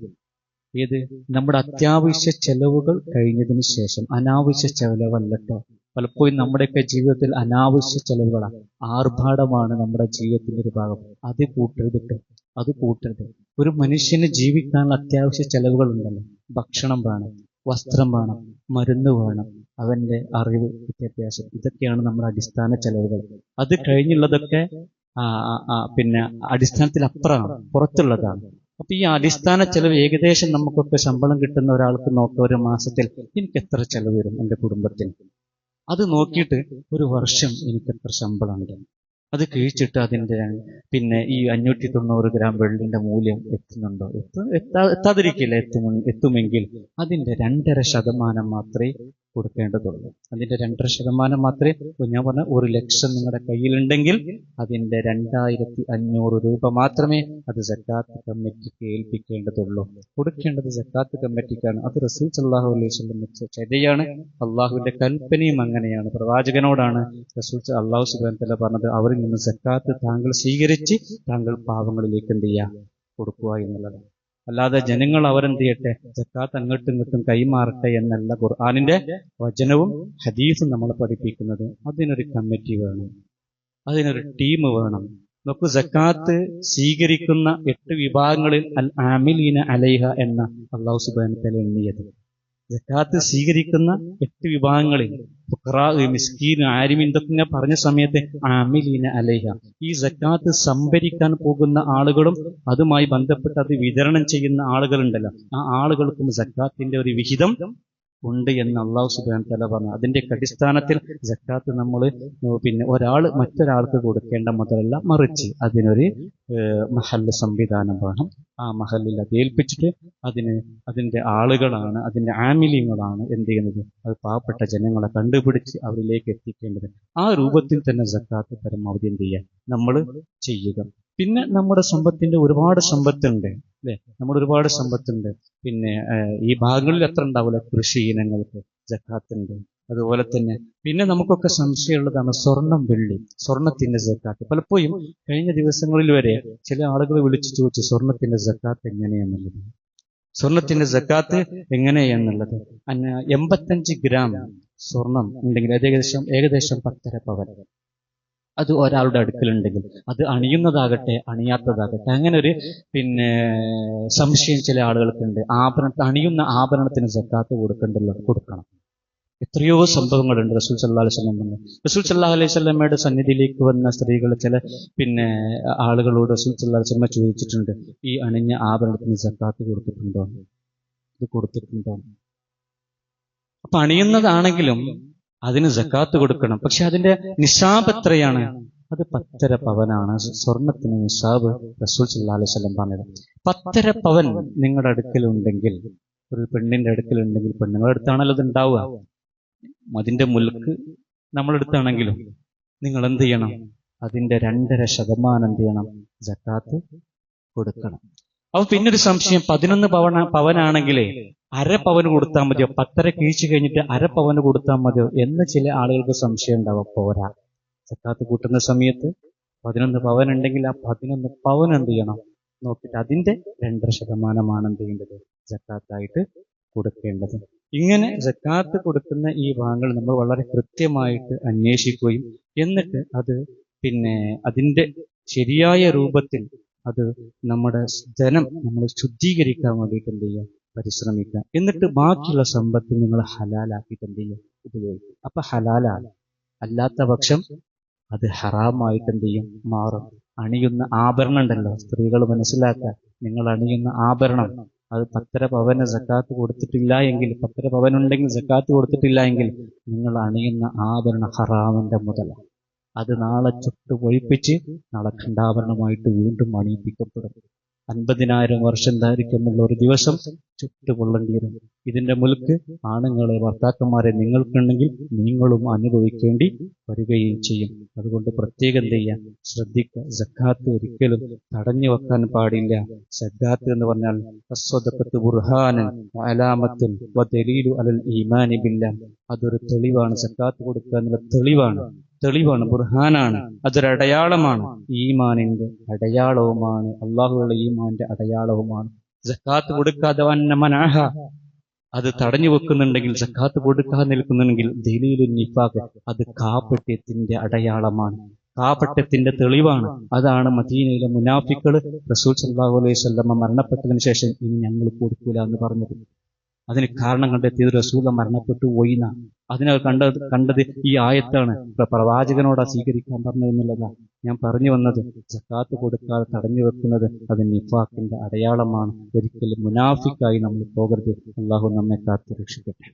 S1: ഏത് നമ്മുടെ അത്യാവശ്യ ചെലവുകൾ കഴിഞ്ഞതിന് ശേഷം, അനാവശ്യ ചെലവല്ലട്ടോ. പലപ്പോഴും നമ്മുടെയൊക്കെ ജീവിതത്തിൽ അനാവശ്യ ചെലവുകളാണ്, ആർഭാടമാണ് നമ്മുടെ ജീവിതത്തിന്റെ ഒരു ഭാഗം. അത് കൂട്ടരുത്, അത് കൂട്ടരുത്. ഒരു മനുഷ്യന് ജീവിക്കാനുള്ള അത്യാവശ്യ ചെലവുകൾ ഉണ്ടല്ലോ. ഭക്ഷണം വേണം, വസ്ത്രം വേണം, മരുന്ന് വേണം, അവന്റെ അറിവ്, വിദ്യാഭ്യാസം, ഇതൊക്കെയാണ് നമ്മുടെ അടിസ്ഥാന ചെലവുകൾ. അത് കഴിഞ്ഞുള്ളതൊക്കെ പിന്നെ അടിസ്ഥാനത്തിൽ അപ്പുറമാണ്, പുറത്തുള്ളതാണ്. അപ്പൊ ഈ അടിസ്ഥാന ചെലവ് ഏകദേശം നമുക്കൊക്കെ ശമ്പളം കിട്ടുന്ന ഒരാൾക്ക് നോക്കുക, ഒരു മാസത്തിൽ എനിക്ക് എത്ര ചെലവ് വരും എൻ്റെ കുടുംബത്തിന്, അത് നോക്കിയിട്ട് ഒരു വർഷം എനിക്ക് എത്ര ശമ്പളം ഉണ്ട്, അത് കഴിച്ചിട്ട് അതിൻ്റെ പിന്നെ ഈ 590 ഗ്രാം വെള്ളിന്റെ മൂല്യം എത്തുന്നുണ്ടോ, എത്താതിരിക്കില്ല, എത്തുമെങ്കിൽ അതിന്റെ 2.5% മാത്രമേ കൊടുക്കേണ്ടതുള്ളൂ. അതിന്റെ 2.5% മാത്രമേ, ഞാൻ പറഞ്ഞ 1 ലക്ഷം നിങ്ങളുടെ കയ്യിലുണ്ടെങ്കിൽ അതിന്റെ 2,500 രൂപ മാത്രമേ അത് സക്കാത്ത് കമ്മിറ്റിക്ക് ഏൽപ്പിക്കേണ്ടതുള്ളൂ. കൊടുക്കേണ്ടത് സക്കാത്ത് കമ്മിറ്റിക്കാണ്. അത് റസൂൽ സല്ലല്ലാഹു അലൈഹി വസല്ലം വെച്ച ചര്യയാണ്. അള്ളാഹുവിന്റെ കൽപ്പനയും അങ്ങനെയാണ്. പ്രവാചകനോടാണ് റസൂൽ അള്ളാഹു സുബ്ഹാനഹു വ തആല പറഞ്ഞത്, അവരിൽ നിന്ന് സക്കാത്ത് താങ്കൾ സ്വീകരിച്ച് താങ്കൾ പാവങ്ങളിലേക്ക് എന്ത് ചെയ്യുക, കൊടുക്കുക എന്നുള്ളത്. അല്ലാതെ ജനങ്ങൾ അവരെന്ത് ചെയ്യട്ടെ, സക്കാത്ത് അങ്ങോട്ടും ഇങ്ങോട്ടും കൈമാറട്ടെ എന്നല്ല ഖുർആനിന്റെ വചനവും ഹദീസും നമ്മളെ പഠിപ്പിക്കുന്നത്. അതിനൊരു കമ്മിറ്റി വേണം, അതിനൊരു ടീം വേണം. നമുക്ക് സക്കാത്ത് സ്വീകരിക്കുന്ന 8 വിഭാഗങ്ങളിൽ അൽ ആമിലീന അലൈഹ എന്ന അല്ലാഹു സുബ്ഹാനഹു വ തആല എണ്ണിയത്. സക്കാത്ത് സ്വീകരിക്കുന്ന 8 വിഭാഗങ്ങളിൽ ഫുഖറാ, മിസ്കീൻ, ആരിമീൻ ഇതൊക്കെ പറഞ്ഞ സമയത്ത് ആമിലീന അലൈഹ, ഈ സക്കാത്ത് സംഭരിക്കാൻ പോകുന്ന ആളുകളും അതുമായി ബന്ധപ്പെട്ട് അത് വിതരണം ചെയ്യുന്ന ആളുകളുണ്ടല്ലോ, ആ ആളുകൾക്കും സക്കാത്തിന്റെ ഒരു വിഹിതം ഉണ്ട് എന്ന് അല്ലാഹു സുബ്ഹാനഹു വ തആല പറഞ്ഞു. അതിന്റെ അടിസ്ഥാനത്തിൽ സക്കാത്ത് നമ്മൾ പിന്നെ ഒരാൾ മറ്റൊരാൾക്ക് കൊടുക്കേണ്ട മുതലല്ല, മറിച്ച് അതിനൊരു മഹല്ല് സംവിധാനം വേണം. ആ മഹല്ലിൽ അത് ഏൽപ്പിച്ചിട്ട് അതിന്റെ ആളുകളാണ്, അതിന്റെ ആമിലിങ്ങളാണ് എന്ത് ചെയ്യുന്നത്, അത് പാവപ്പെട്ട ജനങ്ങളെ കണ്ടുപിടിച്ച് അവരിലേക്ക് എത്തിക്കേണ്ടത്. ആ രൂപത്തിൽ തന്നെ സക്കാത്ത് പരമാവധി എന്ത് ചെയ്യുക, നമ്മൾ ചെയ്യുക. പിന്നെ നമ്മുടെ സമ്പത്തിന്റെ ഒരുപാട് സമ്പത്തുണ്ട് അല്ലെ, നമ്മുടെ ഒരുപാട് സമ്പത്തുണ്ട്. പിന്നെ ഈ ഭാഗങ്ങളിൽ എത്ര ഉണ്ടാവില്ല, കൃഷി ഇനങ്ങൾക്ക് സക്കാത്തുണ്ട്. അതുപോലെ തന്നെ പിന്നെ നമുക്കൊക്കെ സംശയമുള്ളതാണ് സ്വർണം, വെള്ളി, സ്വർണത്തിന്റെ സക്കാത്ത്. പലപ്പോഴും കഴിഞ്ഞ ദിവസങ്ങളിൽ വരെ ചില ആളുകൾ വിളിച്ചു ചോദിച്ചു സ്വർണത്തിന്റെ സക്കാത്ത് എങ്ങനെയെന്നുള്ളത്. സ്വർണത്തിന്റെ സക്കാത്ത് എങ്ങനെയെന്നുള്ളത് 85 ഗ്രാം സ്വർണം ഉണ്ടെങ്കിൽ ഏകദേശം 10.5 പവൻ അത് ഒരാളുടെ അടുക്കലുണ്ടെങ്കിൽ, അത് അണിയുന്നതാകട്ടെ അണിയാത്തതാകട്ടെ, അങ്ങനെ ഒരു പിന്നെ സംശയം ചില ആളുകൾക്കുണ്ട്. അണിയുന്ന ആഭരണത്തിന് സക്കാത്ത് കൊടുക്കണം. എത്രയോ സംഭവങ്ങളുണ്ട്. റസൂൽ സല്ലല്ലാഹു അലൈഹി വസല്ലം പറഞ്ഞു. റസൂൽ സല്ലല്ലാഹു അലൈഹി വസല്ലമയുടെ സന്നിധിയിലേക്ക് വന്ന സ്ത്രീകൾ ചില പിന്നെ ആളുകളോട് റസൂൽ സല്ലല്ലാഹു അലൈഹി വസല്ലം ചോദിച്ചിട്ടുണ്ട്, ഈ അണിഞ്ഞ ആഭരണത്തിന് സക്കാത്ത് കൊടുത്തിട്ടുണ്ടോ, ഇത് കൊടുത്തിട്ടുണ്ടോ? അപ്പൊ അണിയുന്നതാണെങ്കിലും അതിന് സക്കാത്ത് കൊടുക്കണം. പക്ഷെ അതിന്റെ നിസാബ് എത്രയാണ്? അത് 10.5 പവനാണ് സ്വർണത്തിന് നിസാബ് റസൂൽ സല്ലല്ലാഹു അലൈഹി വസല്ലം പറഞ്ഞത്. 10.5 പവൻ നിങ്ങളുടെ അടുക്കലുണ്ടെങ്കിൽ, ഒരു പെണ്ണിന്റെ അടുക്കലുണ്ടെങ്കിൽ, പെണ്ണുങ്ങളുടെ അടുത്താണല്ലോ അത് ഉണ്ടാവുക, അതിന്റെ മുൽക്ക് നമ്മളെടുത്താണെങ്കിലും നിങ്ങൾ എന്ത് ചെയ്യണം, അതിന്റെ 2.5% എന്ത് ചെയ്യണം, സക്കാത്ത് കൊടുക്കണം. അപ്പൊ പിന്നൊരു സംശയം, 11 പവനാണെങ്കിലേ 1/2 പവന് കൊടുത്താൽ മതിയോ, 10.5 കിഴിച്ചു കഴിഞ്ഞിട്ട് 1/2 പവന് കൊടുത്താൽ മതിയോ എന്ന് ചില ആളുകൾക്ക് സംശയം ഉണ്ടാവും. പോരാ, സക്കാത്ത് കൂട്ടുന്ന സമയത്ത് 11 പവൻ ഉണ്ടെങ്കിൽ ആ 11 പവൻ എന്ത് ചെയ്യണം നോക്കിയിട്ട് അതിന്റെ 2.5% എന്ത് ചെയ്യേണ്ടത്, സക്കാത്തായിട്ട് കൊടുക്കേണ്ടത്. ഇങ്ങനെ സക്കാത്ത് കൊടുക്കുന്ന ഈ ഭാഗങ്ങൾ നമ്മൾ വളരെ കൃത്യമായിട്ട് അന്വേഷിക്കുകയും എന്നിട്ട് അത് പിന്നെ അതിന്റെ ശരിയായ രൂപത്തിൽ അത് നമ്മുടെ ധനം നമ്മൾ ശുദ്ധീകരിക്കാൻ വേണ്ടിയിട്ട് എന്ത് ചെയ്യുക, പരിശ്രമിക്കുക. എന്നിട്ട് ബാക്കിയുള്ള സമ്പത്ത് നിങ്ങൾ ഹലാലാക്കിയിട്ട് എന്ത് ചെയ്യുക, ഉപയോഗിക്കുക. അപ്പൊ ഹലാലാണ്. അല്ലാത്ത പക്ഷം അത് ഹറാമായിട്ട് എന്ത് ചെയ്യും, മാറും. അണിയുന്ന ആഭരണം ഉണ്ടല്ലോ, സ്ത്രീകൾ മനസ്സിലാക്കുക, നിങ്ങൾ അണിയുന്ന ആഭരണം അത് 10 പവന് സക്കാത്ത് കൊടുത്തിട്ടില്ല എങ്കിൽ, 10 പവനുണ്ടെങ്കിൽ സക്കാത്ത് കൊടുത്തിട്ടില്ല എങ്കിൽ, നിങ്ങൾ അണിയുന്ന ആഭരണം ഹറാമിന്റെ മുതലാണ്. അത് നാളെ ചുട്ട് പൊഴിപ്പിച്ച് നാളെ ഖണ്ഡാഭരണമായിട്ട് വീണ്ടും അണിയിപ്പിക്കപ്പെടും. 50,000 വർഷം ദൈർഘ്യമുള്ള ഒരു ദിവസം ചുട്ടുകൊള്ളേണ്ടി വരും. ഇതിന്റെ മുൽക്ക് ആണുങ്ങളെ, ഭർത്താക്കന്മാരെ നിങ്ങൾക്കുണ്ടെങ്കിൽ നിങ്ങളും അനുഭവിക്കേണ്ടി വരികയും ചെയ്യും. അതുകൊണ്ട് പ്രത്യേകം എന്ത് ചെയ്യാൻ ശ്രദ്ധിക്കുക. സക്കാത്ത് ഒരിക്കലും തടഞ്ഞു വെക്കാൻ പാടില്ല. സക്കാത്ത് എന്ന് പറഞ്ഞാൽ അസ്വദഖത്തു ബുർഹാനൻ വഅലാമത്തുൻ വദലീലു അലൽ ഈമാനി ബില്ലാഹ്. അതൊരു തെളിവാണ്. സക്കാത്ത് കൊടുക്കുക എന്നുള്ള തെളിവാണ്, ബുർഹാനാണ്. അതൊരു അടയാളമാണ്, ഈമാനിന്റെ അടയാളവുമാണ്, അള്ളാഹുവിന്റെ ഈമാന്റെ അടയാളവുമാണ്. സക്കാത്ത് കൊടുക്കാതെ വന്നമനഹ, അത് തടഞ്ഞു വെക്കുന്നുണ്ടെങ്കിൽ, സക്കാത്ത് കൊടുക്കാതെ നിൽക്കുന്നുണ്ടെങ്കിൽ ദലീലുൻ നിഫാഖ്, അത് കാപട്യത്തിന്റെ അടയാളമാണ്, കാപട്യത്തിന്റെ തെളിവാണ്. അതാണ് മദീനയിലെ മുനാഫിക്കുകൾ റസൂൽ സല്ലല്ലാഹു അലൈഹി വസല്ലം മരണപ്പെട്ടതിന് ശേഷം ഇനി ഞങ്ങൾ കൊടുക്കൂല എന്ന് പറഞ്ഞത്. അതിന് കാരണം കണ്ടെത്തിയത് റസൂൽ മരണപ്പെട്ടു പോയിന്ന. അതിനെ കണ്ടത് ഈ ആയത്താണ്. പ്രവാചകനോടാ സ്വീകരിക്കാൻ പറഞ്ഞത് എന്നുള്ളതാണ് ഞാൻ പറഞ്ഞു വന്നത്. സക്കാത്ത് കൊടുക്കാതെ തടഞ്ഞു വെക്കുന്നത് അത് നിഫാഖിന്റെ അടയാളമാണ്. ഒരിക്കലും മുനാഫിക്കായി നമ്മൾ പോകരുത്. അള്ളാഹു നമ്മെ കാത്തു രക്ഷിക്കട്ടെ.